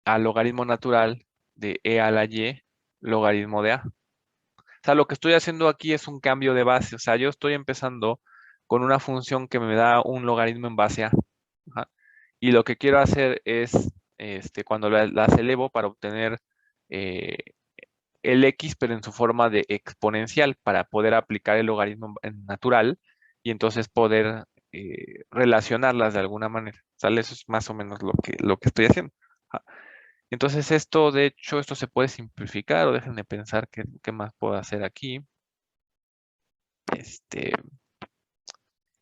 al logaritmo natural de e a la y logaritmo de a. O sea, lo que estoy haciendo aquí es un cambio de base. O sea, yo estoy empezando con una función que me da un logaritmo en base a. Ajá. Y lo que quiero hacer es, cuando las elevo para obtener eh, el x, pero en su forma de exponencial, para poder aplicar el logaritmo en natural y entonces poder relacionarlas de alguna manera. ¿Sale? Eso es más o menos lo que estoy haciendo. Ajá. Entonces esto, de hecho, esto se puede simplificar o déjenme pensar qué más puedo hacer aquí. Este,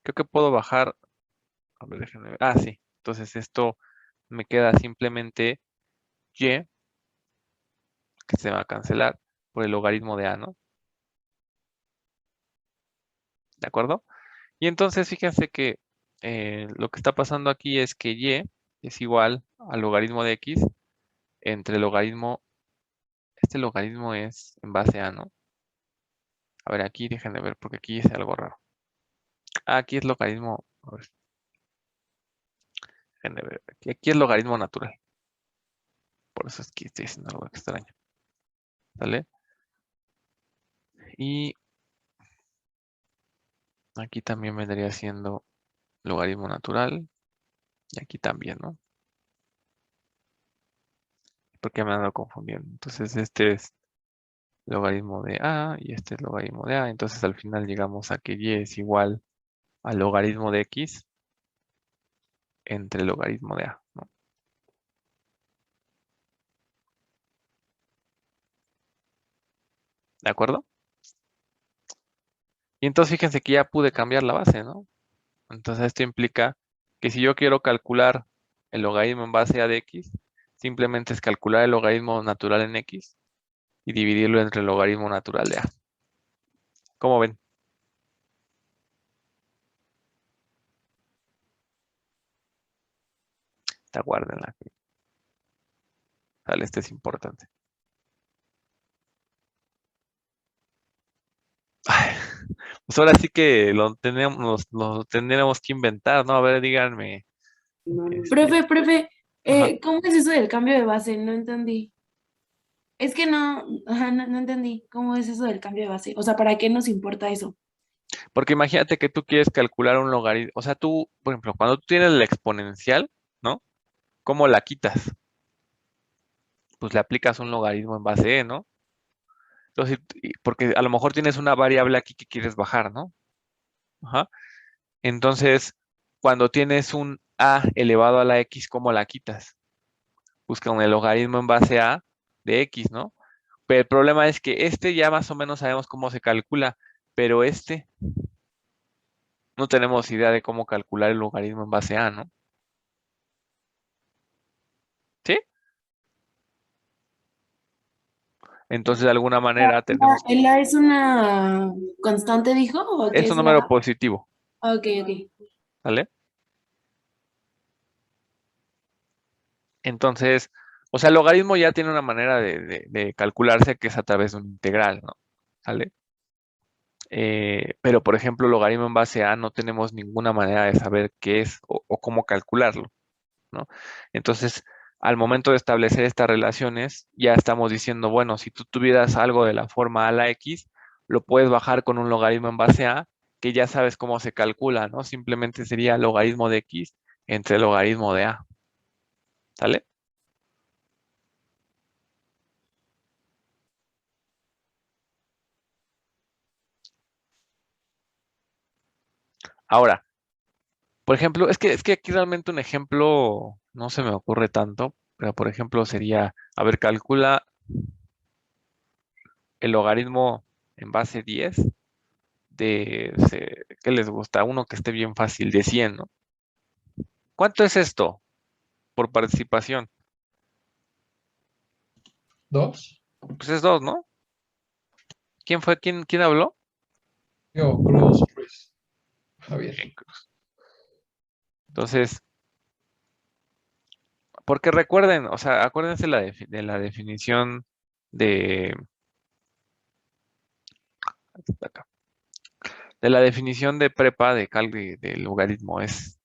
creo que puedo bajar, a ver, déjenme ver. Ah, sí. Entonces esto me queda simplemente y, que se va a cancelar por el logaritmo de a, ¿no? ¿De acuerdo? Y entonces fíjense que lo que está pasando aquí es que y es igual al logaritmo de x entre el logaritmo, este logaritmo es en base a, ¿no? A ver, aquí déjenme ver porque aquí es algo raro. Ah, aquí es logaritmo, a ver, déjenme ver, aquí es logaritmo natural. Por eso es que estoy haciendo algo extraño. ¿Vale? Y aquí también vendría siendo logaritmo natural. Y aquí también, ¿no? Porque me ando confundiendo. Entonces este es logaritmo de a y este es logaritmo de a. Entonces al final llegamos a que y es igual al logaritmo de x entre el logaritmo de a, ¿no? ¿De acuerdo? Y entonces fíjense que ya pude cambiar la base, ¿no? Entonces esto implica que si yo quiero calcular el logaritmo en base a de x, simplemente es calcular el logaritmo natural en x y dividirlo entre el logaritmo natural de a. ¿Cómo ven? Esta guárdenla. Dale, este es importante. Ay, pues ahora sí que lo tendríamos que inventar, ¿no? A ver, díganme. Profe, Ajá. ¿cómo es eso del cambio de base? No entendí. Es que no, ajá, no entendí cómo es eso del cambio de base. O sea, ¿para qué nos importa eso? Porque imagínate que tú quieres calcular un logaritmo. O sea, tú, por ejemplo, cuando tú tienes la exponencial, ¿no? ¿Cómo la quitas? Pues le aplicas un logaritmo en base E, ¿no? Entonces, porque a lo mejor tienes una variable aquí que quieres bajar, ¿no? Ajá. Entonces, cuando tienes un a elevado a la x, ¿cómo la quitas? Pues con el logaritmo en base a de x, ¿no? Pero el problema es que este ya más o menos sabemos cómo se calcula, pero este, no tenemos idea de cómo calcular el logaritmo en base a, ¿no? ¿Sí? Entonces, de alguna manera tenemos... ¿El A es una constante, dijo? ¿O qué Es un es número la...? positivo, Ok, ok. ¿vale? Entonces, o sea, el logaritmo ya tiene una manera de calcularse que es a través de un integral, ¿no? ¿Vale? Pero, por ejemplo, logaritmo en base a no tenemos ninguna manera de saber qué es o cómo calcularlo, ¿no? Entonces, al momento de establecer estas relaciones, ya estamos diciendo, bueno, si tú tuvieras algo de la forma a la x, lo puedes bajar con un logaritmo en base a, que ya sabes cómo se calcula, ¿no? Simplemente sería logaritmo de x entre logaritmo de a, ¿sale? Ahora, por ejemplo, es que aquí realmente un ejemplo no se me ocurre tanto, pero por ejemplo sería, a ver, calcula el logaritmo en base 10 ¿qué les gusta? Uno que esté bien fácil, de 100, ¿no? ¿Cuánto es esto por participación? Dos. Pues es 2, ¿no? ¿Quién fue? ¿Quién habló? Yo, Cruz Ruiz. Javier. Bien, Cruz. Entonces, porque recuerden, o sea, acuérdense de la definición de, acá, de la definición de prepa del logaritmo. Es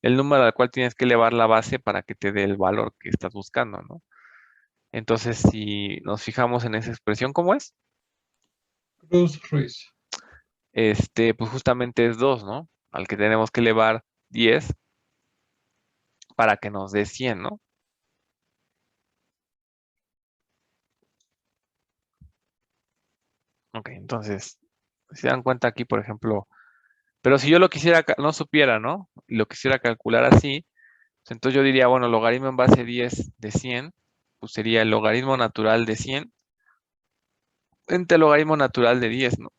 el número al cual tienes que elevar la base para que te dé el valor que estás buscando, ¿no? Entonces, si nos fijamos en esa expresión, ¿cómo es? Cruz Ruiz. Pues justamente es 2, ¿no? Al que tenemos que elevar 10 para que nos dé 100, ¿no? Ok, entonces, si se dan cuenta aquí, por ejemplo, pero si yo lo quisiera, no supiera, ¿no? Y lo quisiera calcular así, pues entonces yo diría, bueno, logaritmo en base 10 de 100, pues sería el logaritmo natural de 100 entre el logaritmo natural de 10, ¿no?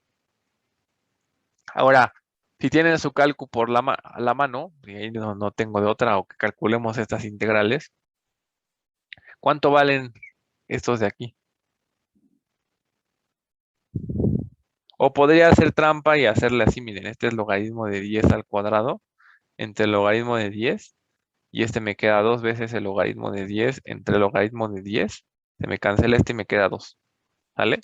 Ahora, si tienen su cálculo por la mano, y ahí no tengo de otra, o que calculemos estas integrales, ¿cuánto valen estos de aquí? O podría hacer trampa y hacerle así, miren, este es logaritmo de 10 al cuadrado entre el logaritmo de 10 y este me queda dos veces el logaritmo de 10 entre el logaritmo de 10. Se me cancela este y me queda 2. ¿Vale?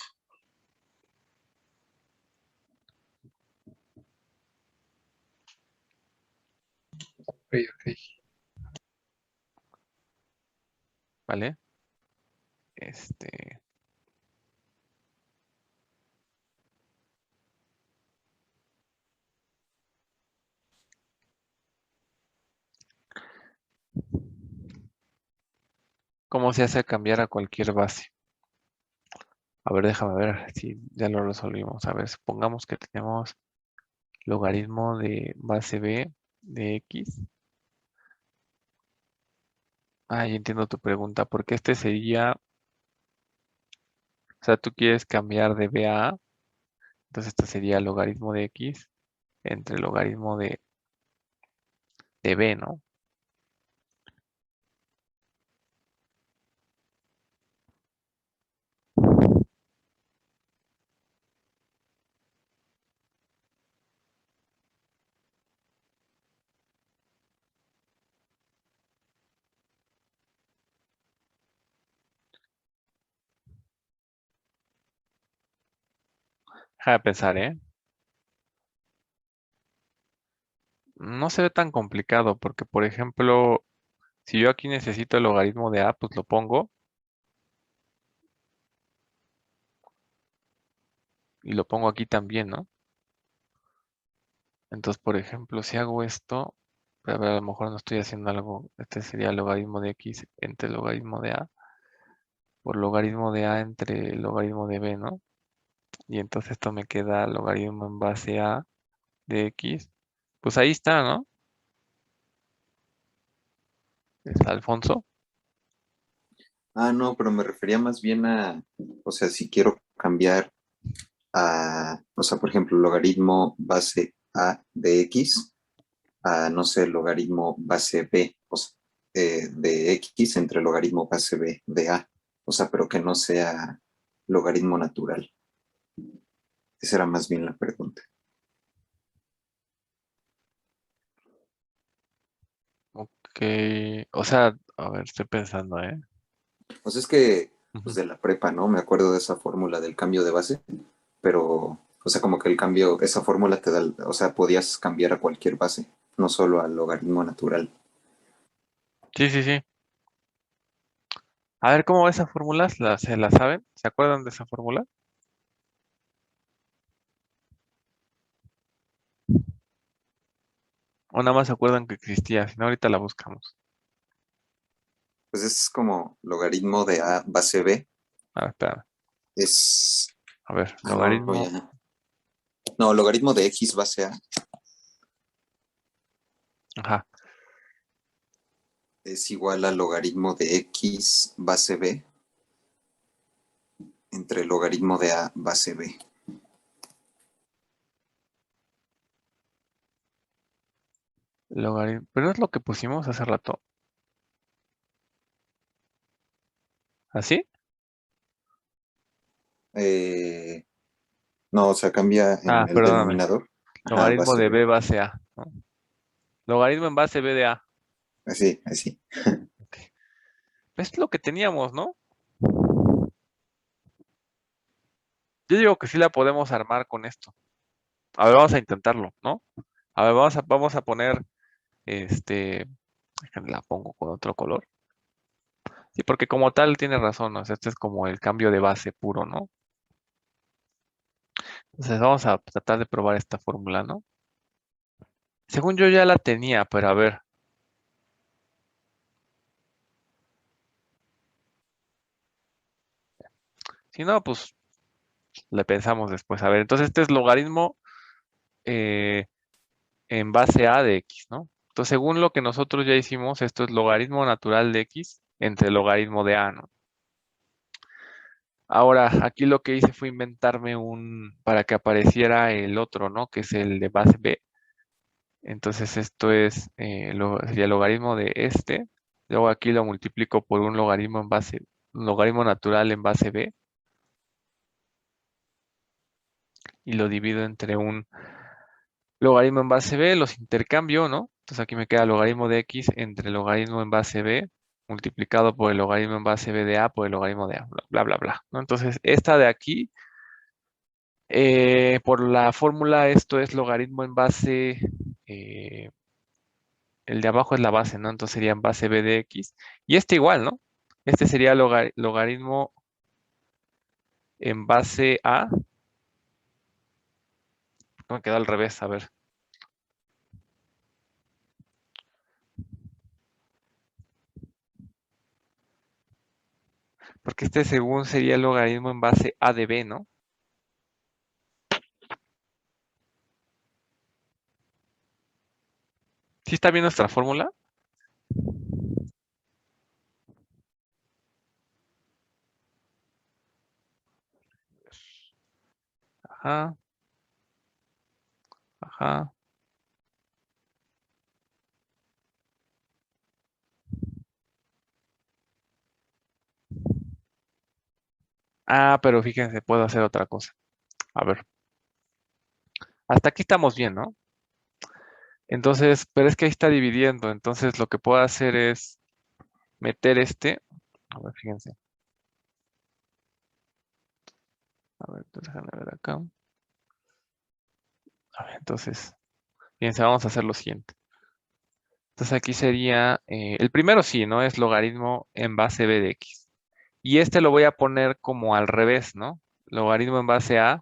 Ok, ok. ¿Vale? Este, ¿cómo se hace cambiar a cualquier base? A ver, déjame ver si ya lo resolvimos. A ver, supongamos que tenemos logaritmo de base b de x. Ah, ya entiendo tu pregunta, porque este sería, o sea, tú quieres cambiar de b a a, entonces este sería logaritmo de x entre logaritmo de b, ¿no? Deja de pensar, ¿eh? No se ve tan complicado porque, por ejemplo, si yo aquí necesito el logaritmo de a, pues lo pongo y lo pongo aquí también, ¿no? Entonces, por ejemplo, si hago esto, a ver, a lo mejor no estoy haciendo algo, este sería el logaritmo de x entre el logaritmo de a por logaritmo de a entre el logaritmo de b, ¿no? Y entonces esto me queda logaritmo en base a de x. Pues ahí está, ¿no? Es Alfonso. Ah, no, pero me refería más bien a, o sea, si quiero cambiar a, o sea, por ejemplo, logaritmo base A de X a, no sé, logaritmo base B, o sea, de X entre logaritmo base B de A. O sea, pero que no sea logaritmo natural. Esa era más bien la pregunta. Ok, o sea, a ver, estoy pensando, ¿eh? O sea, es que, pues Ujú. de la prepa, ¿no? Me acuerdo de esa fórmula del cambio de base, pero, o sea, como que el cambio, esa fórmula te da, o sea, podías cambiar a cualquier base, no solo al logaritmo natural. Sí, sí, sí. A ver, ¿cómo va esa fórmula? ¿Se la saben? ¿Se acuerdan de esa fórmula? ¿O nada más se acuerdan que existía? Si no, ahorita la buscamos. Pues es como logaritmo de A base B, A ver, espérame. es, A ver, no, logaritmo. ya. No, logaritmo de X base A Ajá. es igual al logaritmo de X base B entre logaritmo de A base B. Logaritmo. Pero no es lo que pusimos hace rato. ¿Así? Eh, no, o sea, cambia Ah, en el perdóname. denominador. Ajá, Logaritmo base de B. B base A, ¿no? Logaritmo en base B de A. Así, así. Ok. Es lo que teníamos, ¿no? Yo digo que sí la podemos armar con esto. A ver, vamos a intentarlo, ¿no? A ver, vamos a poner, déjame la pongo con otro color. Sí, porque como tal tiene razón, o sea, este es como el cambio de base puro, ¿no? Entonces vamos a tratar de probar esta fórmula, ¿no? Según yo ya la tenía, pero a ver. Si no, pues le pensamos después. A ver, entonces este es logaritmo eh, en base A de X, ¿no? Entonces, según lo que nosotros ya hicimos, esto es logaritmo natural de X entre logaritmo de A, ¿no? Ahora, aquí lo que hice fue inventarme para que apareciera el otro, ¿no? Que es el de base B. Entonces, esto es, sería el logaritmo de este. Luego aquí lo multiplico por un logaritmo natural en base B. Y lo divido entre un logaritmo en base B, los intercambio, ¿no? Entonces aquí me queda logaritmo de X entre el logaritmo en base B multiplicado por el logaritmo en base B de A por el logaritmo de A, bla, bla, bla, ¿no? Entonces, esta de aquí, por la fórmula, esto es logaritmo en base, eh, el de abajo es la base, ¿no? Entonces sería en base B de X. Y este igual, ¿no? Este sería logaritmo en base A. No, me quedó al revés, a ver. Porque este según sería el logaritmo en base A de B, ¿no? ¿Sí está bien nuestra fórmula? Ajá, ajá. Ah, pero fíjense, puedo hacer otra cosa. A ver, hasta aquí estamos bien, ¿no? Entonces, pero es que ahí está dividiendo. Entonces, lo que puedo hacer es meter este. A ver, fíjense. A ver, entonces, déjame ver acá. A ver, entonces, fíjense, vamos a hacer lo siguiente. Entonces, aquí sería, el primero sí, ¿no? Es logaritmo en base B de X. Y este lo voy a poner como al revés, ¿no? Logaritmo en base A.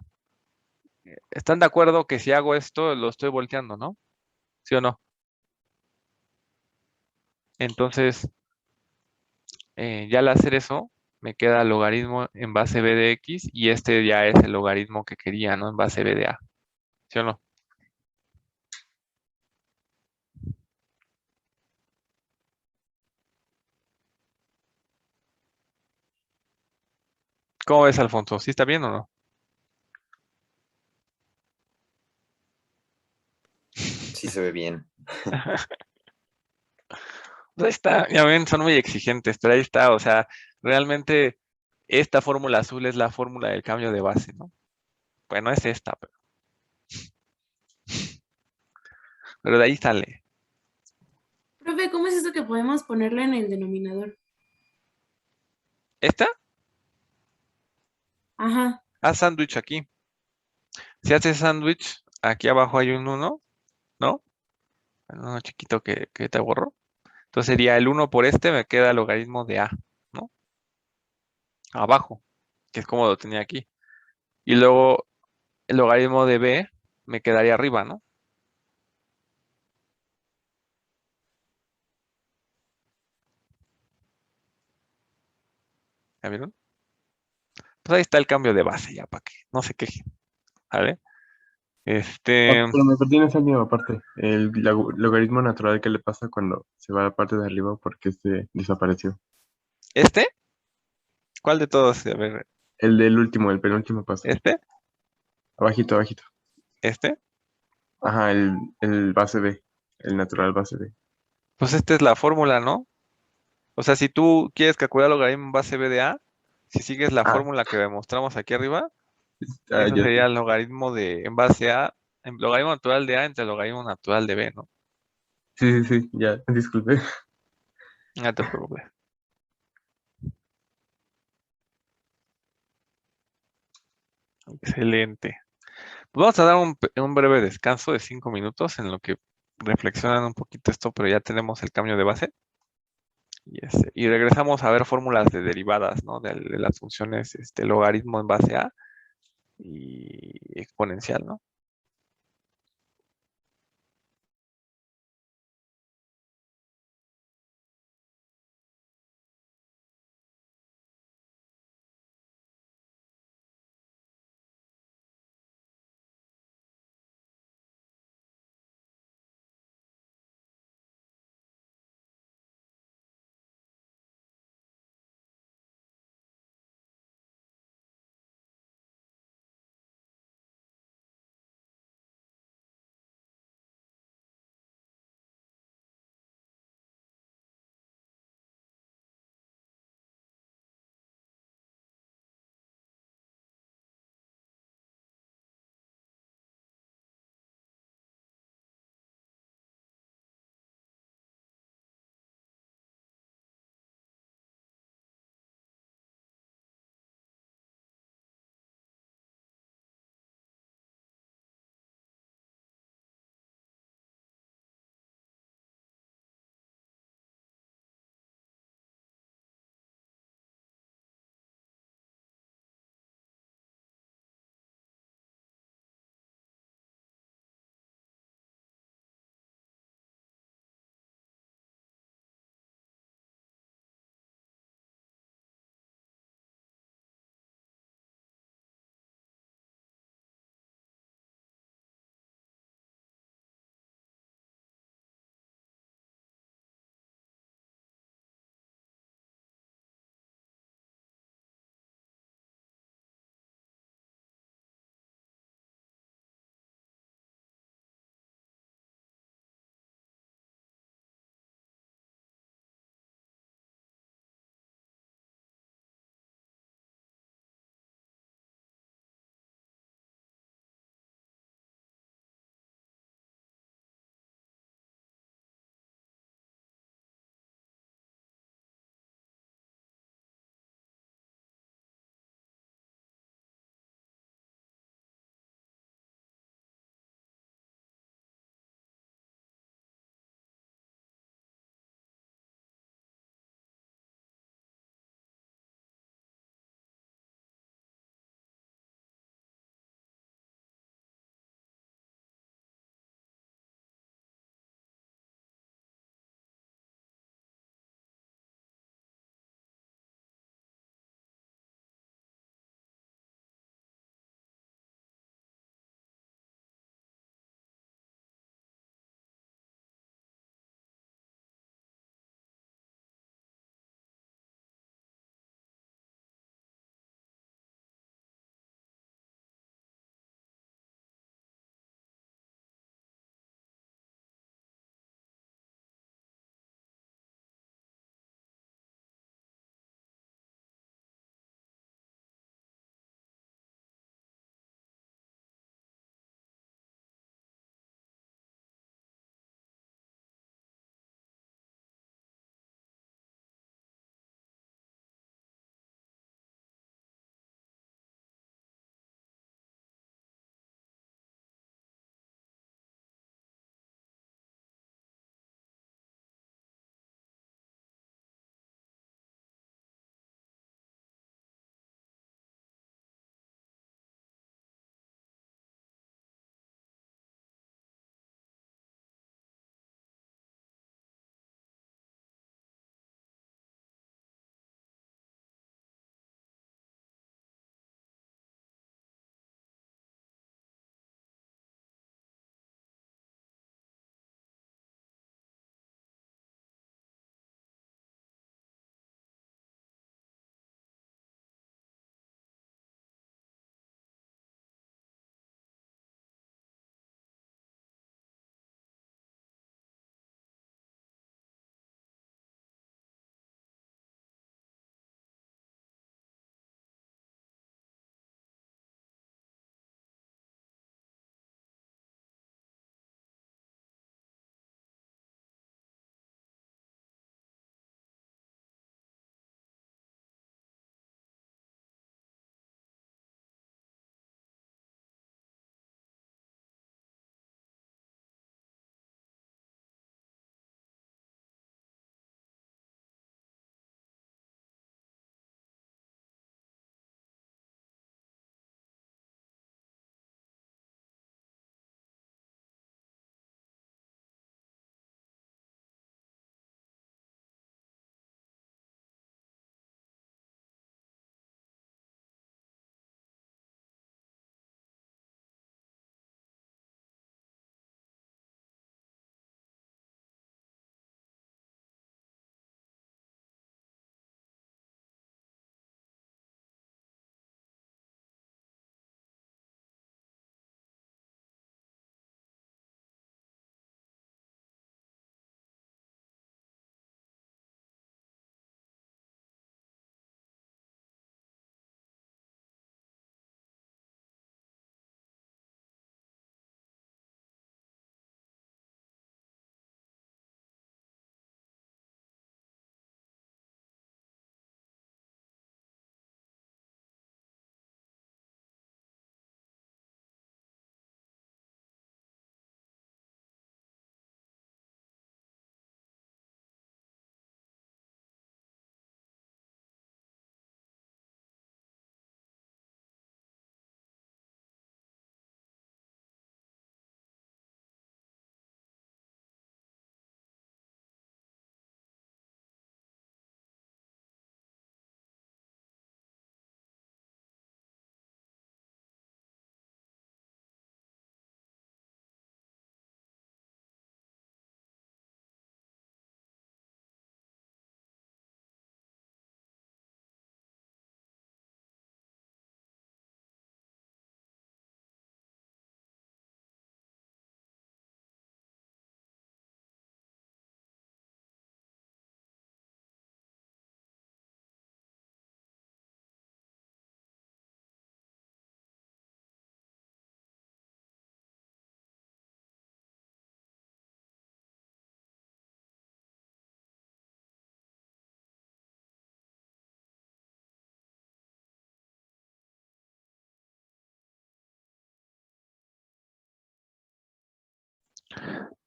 ¿Están de acuerdo que si hago esto, lo estoy volteando, ¿no? ¿Sí o no? Entonces, ya al hacer eso, me queda logaritmo en base B de X y este ya es el logaritmo que quería, ¿no? En base B de A. ¿Sí o no? ¿Cómo ves, Alfonso? ¿Sí está bien o no? sí se ve bien. Pues ahí está, ya ven, son muy exigentes, pero ahí está, o sea, realmente esta fórmula azul es la fórmula del cambio de base, ¿no? Bueno, es esta, pero de ahí sale. Profe, ¿cómo es esto que podemos ponerlo en el denominador? ¿Esta? Ajá. Haz sándwich aquí. Si haces sándwich, aquí abajo hay un 1, ¿no? Un 1 chiquito que te borro. Entonces sería el 1 por este, me queda el logaritmo de A, ¿no? Abajo, que es como lo tenía aquí. Y luego el logaritmo de B me quedaría arriba, ¿no? ¿Ya vieron? Pues ahí está el cambio de base, ya para que no se quejen, ¿vale? Pero me perdí en esa última parte. El logaritmo natural que le pasa cuando se va a la parte de arriba porque este desapareció. ¿Este? ¿Cuál de todos? A ver, El del último, el penúltimo paso. ¿este? Abajito, abajito. ¿Este? Ajá, el base B. El natural base B. Pues esta es la fórmula, ¿no? O sea, si tú quieres calcular el logaritmo en base B de A, si sigues la Ah, fórmula que demostramos aquí arriba, eso ya sería sé. el logaritmo de en base A, el logaritmo natural de A entre el logaritmo natural de B, ¿no? Sí, sí, sí, ya, disculpe. No te preocupes. Excelente. Pues vamos a dar un breve descanso de 5 minutos en lo que reflexionan un poquito esto, pero ya tenemos el cambio de base. Y regresamos a ver fórmulas de derivadas, ¿no? De las funciones, logaritmo en base A y exponencial, ¿no?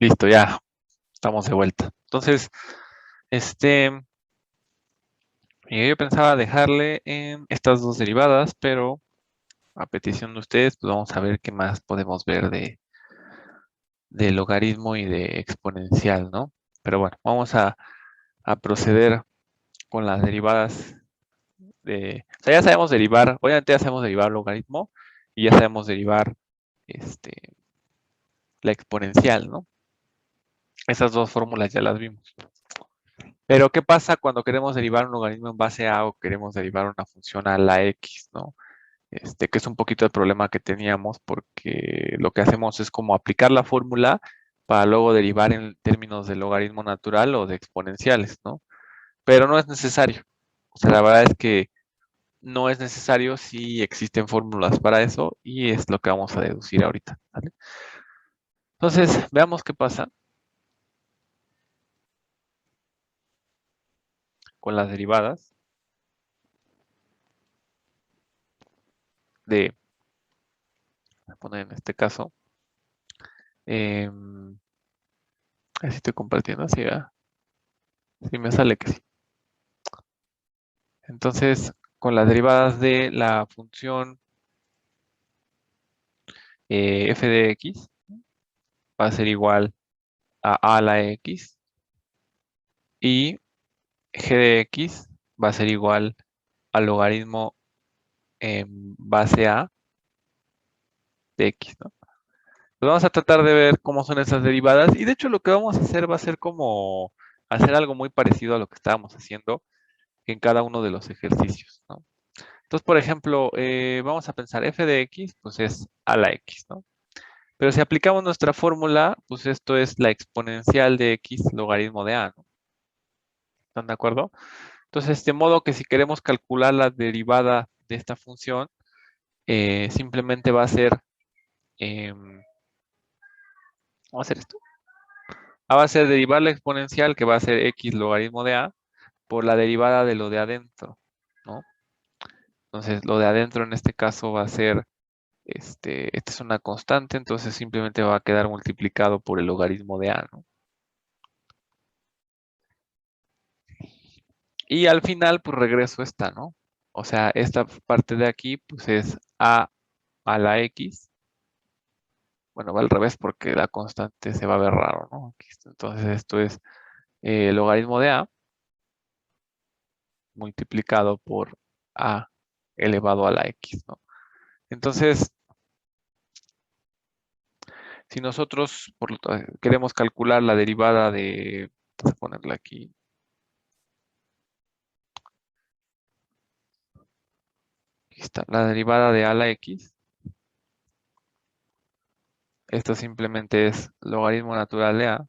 Listo, ya estamos de vuelta. Entonces, yo pensaba dejarle en estas dos derivadas, pero a petición de ustedes, pues vamos a ver qué más podemos ver de logaritmo y de exponencial, ¿no? Pero bueno, vamos a proceder con las derivadas o sea, ya sabemos derivar, obviamente ya sabemos derivar logaritmo y ya sabemos derivar la exponencial, ¿no? Esas dos fórmulas ya las vimos. Pero, ¿qué pasa cuando queremos derivar un logaritmo en base a o queremos derivar una función a la x, ¿no? Que es un poquito el problema que teníamos porque lo que hacemos es como aplicar la fórmula para luego derivar en términos de logaritmo natural o de exponenciales, ¿no? Pero no es necesario. O sea, la verdad es que no es necesario si existen fórmulas para eso y es lo que vamos a deducir ahorita, ¿vale? Entonces, veamos qué pasa con las derivadas de, voy a poner en este caso, así estoy compartiendo, así, ¿verdad? Sí, me sale que sí. Entonces, con las derivadas de la función f de x va a ser igual a la x y g de x va a ser igual al logaritmo en base a de x, ¿no? Pues vamos a tratar de ver cómo son esas derivadas y de hecho lo que vamos a hacer va a ser como hacer algo muy parecido a lo que estábamos haciendo en cada uno de los ejercicios, ¿no? Entonces, por ejemplo, vamos a pensar f de x, pues es a la x, ¿no? Pero si aplicamos nuestra fórmula, pues esto es la exponencial de x logaritmo de a, ¿no? ¿Están de acuerdo? Entonces, de modo que si queremos calcular la derivada de esta función, simplemente va a ser, vamos a hacer esto. Va a ser derivar la exponencial, que va a ser x logaritmo de a, por la derivada de lo de adentro, ¿no? Entonces, lo de adentro en este caso va a ser, esta es una constante, entonces simplemente va a quedar multiplicado por el logaritmo de a, ¿no? Y al final, pues regreso esta, ¿no? O sea, esta parte de aquí, pues es a la x. Bueno, va al revés porque la constante se va a ver raro, ¿no? Entonces, esto es logaritmo de a multiplicado por a elevado a la x, ¿no? Entonces, si nosotros queremos calcular la derivada de, vamos a ponerla aquí, aquí está, la derivada de a a la x, esto simplemente es logaritmo natural de a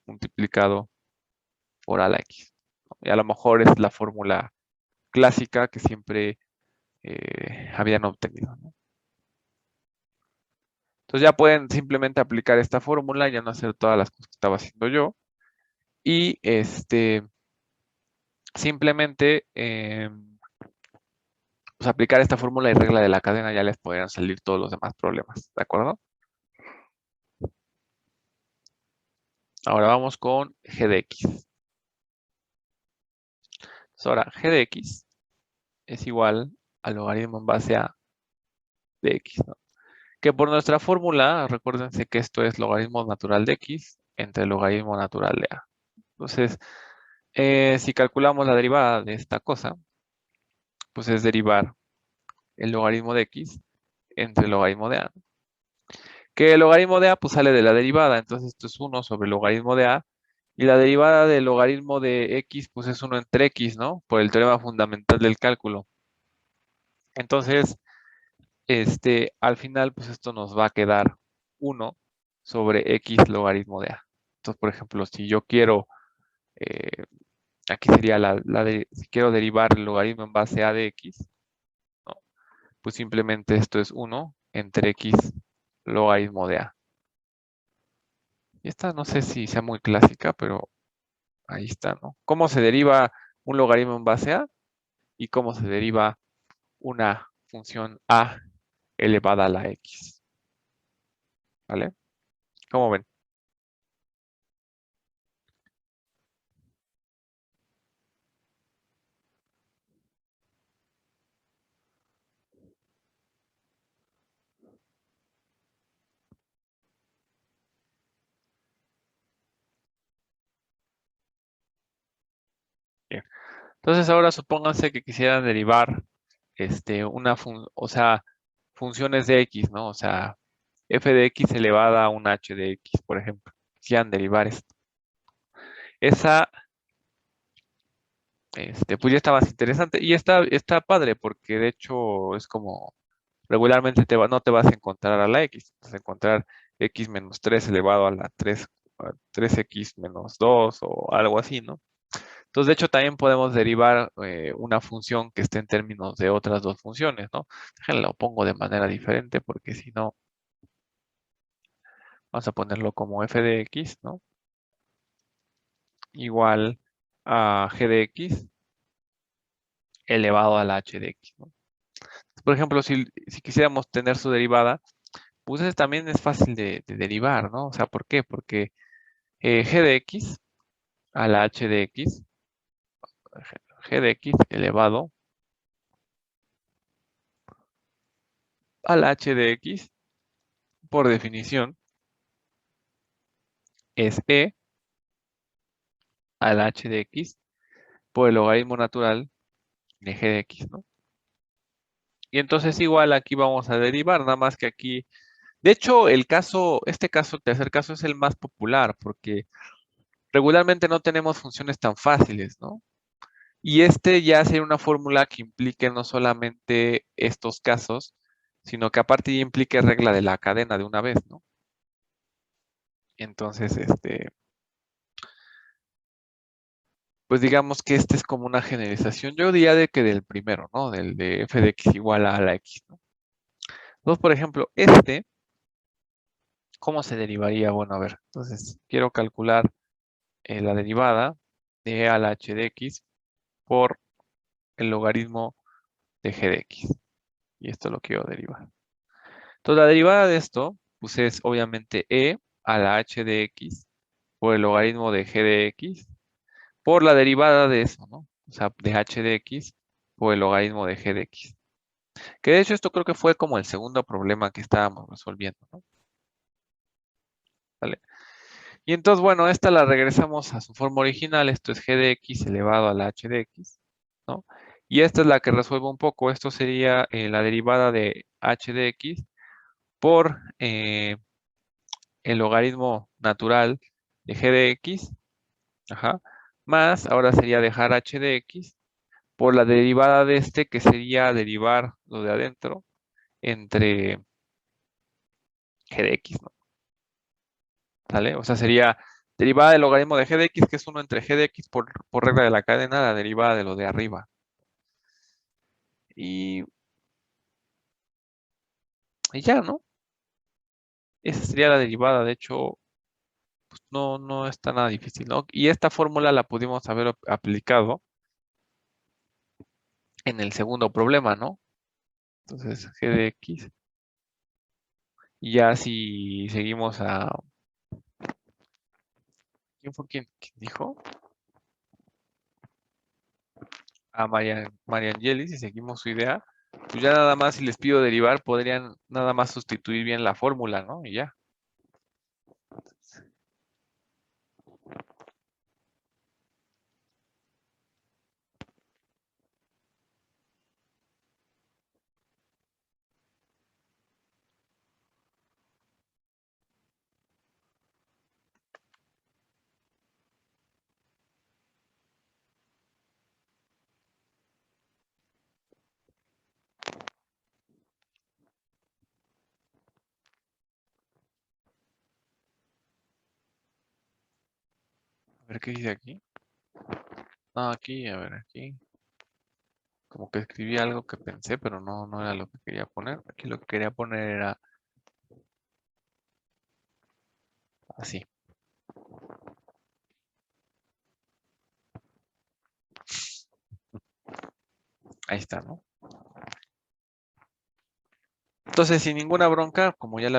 multiplicado por a a la x, ¿no? Y a lo mejor es la fórmula clásica que siempre habían obtenido, ¿no? Entonces ya pueden simplemente aplicar esta fórmula y ya no hacer todas las cosas que estaba haciendo yo. Y simplemente pues aplicar esta fórmula y regla de la cadena ya les podrían salir todos los demás problemas, ¿de acuerdo? Ahora vamos con g de x. Entonces ahora g de x es igual al logaritmo en base a de x, ¿no? Que por nuestra fórmula, recuérdense que esto es logaritmo natural de x entre logaritmo natural de a. Entonces, si calculamos la derivada de esta cosa, pues es derivar el logaritmo de x entre el logaritmo de a. Que el logaritmo de a pues sale de la derivada, entonces esto es 1 sobre el logaritmo de a. Y la derivada del logaritmo de x pues es 1 entre x, ¿no? Por el teorema fundamental del cálculo. Entonces, al final pues esto nos va a quedar 1 sobre x logaritmo de a. Entonces, por ejemplo, si yo quiero, aquí sería si quiero derivar el logaritmo en base a de x, ¿no? Pues simplemente esto es 1 entre x logaritmo de a. Y esta no sé si sea muy clásica, pero ahí está, ¿no? ¿Cómo se deriva un logaritmo en base a? Y cómo se deriva una función a elevada a la x. ¿Vale? ¿Cómo ven? Entonces ahora supónganse que quisieran derivar funciones de x, ¿no? O sea, f de x elevada a un h de x, por ejemplo. Quisieran derivar esto. Esa, pues ya está más interesante. Y está padre porque de hecho es como regularmente no te vas a encontrar a la x. Vas a encontrar x menos 3 elevado a la 3x menos 2 o algo así, ¿no? Entonces, de hecho, también podemos derivar una función que esté en términos de otras dos funciones, ¿no? Déjenme lo pongo de manera diferente porque si no, vamos a ponerlo como f de x, ¿no? Igual a g de x elevado a la h de x, ¿no? Por ejemplo, si quisiéramos tener su derivada, pues ese también es fácil de derivar, ¿no? O sea, ¿por qué? Porque g de x a la h de x, g de x elevado a la h de x, por definición, es e a la h de x por el logaritmo natural de g de x, ¿no? Y entonces igual aquí vamos a derivar, nada más que aquí, de hecho este caso, tercer caso es el más popular porque regularmente no tenemos funciones tan fáciles, ¿no? Y ya sería una fórmula que implique no solamente estos casos, sino que aparte ya implique regla de la cadena de una vez, ¿no? Entonces, pues digamos que este es como una generalización, yo diría de que del primero, ¿no? Del de f de x igual a la x, ¿no? Entonces, por ejemplo, ¿cómo se derivaría? Bueno, a ver, entonces quiero calcular la derivada de e a la h de x por el logaritmo de g de x. Y esto lo quiero derivar. Entonces, la derivada de esto, pues es obviamente e a la h de x por el logaritmo de g de x por la derivada de eso, ¿no? O sea, de h de x por el logaritmo de g de x. Que de hecho esto creo que fue como el segundo problema que estábamos resolviendo, ¿no? ¿Vale? Y entonces, bueno, esta la regresamos a su forma original. Esto es g de x elevado a la h de x, ¿no? Y esta es la que resuelve un poco. Esto sería la derivada de h de x por el logaritmo natural de g de x, ajá, más, ahora sería dejar h de x por la derivada de que sería derivar lo de adentro entre g de x, ¿no? ¿Sale? O sea, sería derivada del logaritmo de g de x, que es 1 entre g de x por regla de la cadena, la derivada de lo de arriba. Y ya, ¿no? Esa sería la derivada, de hecho, pues no está nada difícil, ¿no? Y esta fórmula la pudimos haber aplicado en el segundo problema, ¿no? Entonces, g de x. Y ya si seguimos a... ¿Quién fue quien dijo? A Mariangelis, si seguimos su idea, pues ya nada más si les pido derivar, podrían nada más sustituir bien la fórmula, ¿no? Y ya. A ver qué dice aquí. No, aquí, a ver, aquí. Como que escribí algo que pensé, pero no era lo que quería poner. Aquí lo que quería poner era así. Ahí está, ¿no? Entonces, sin ninguna bronca, como ya la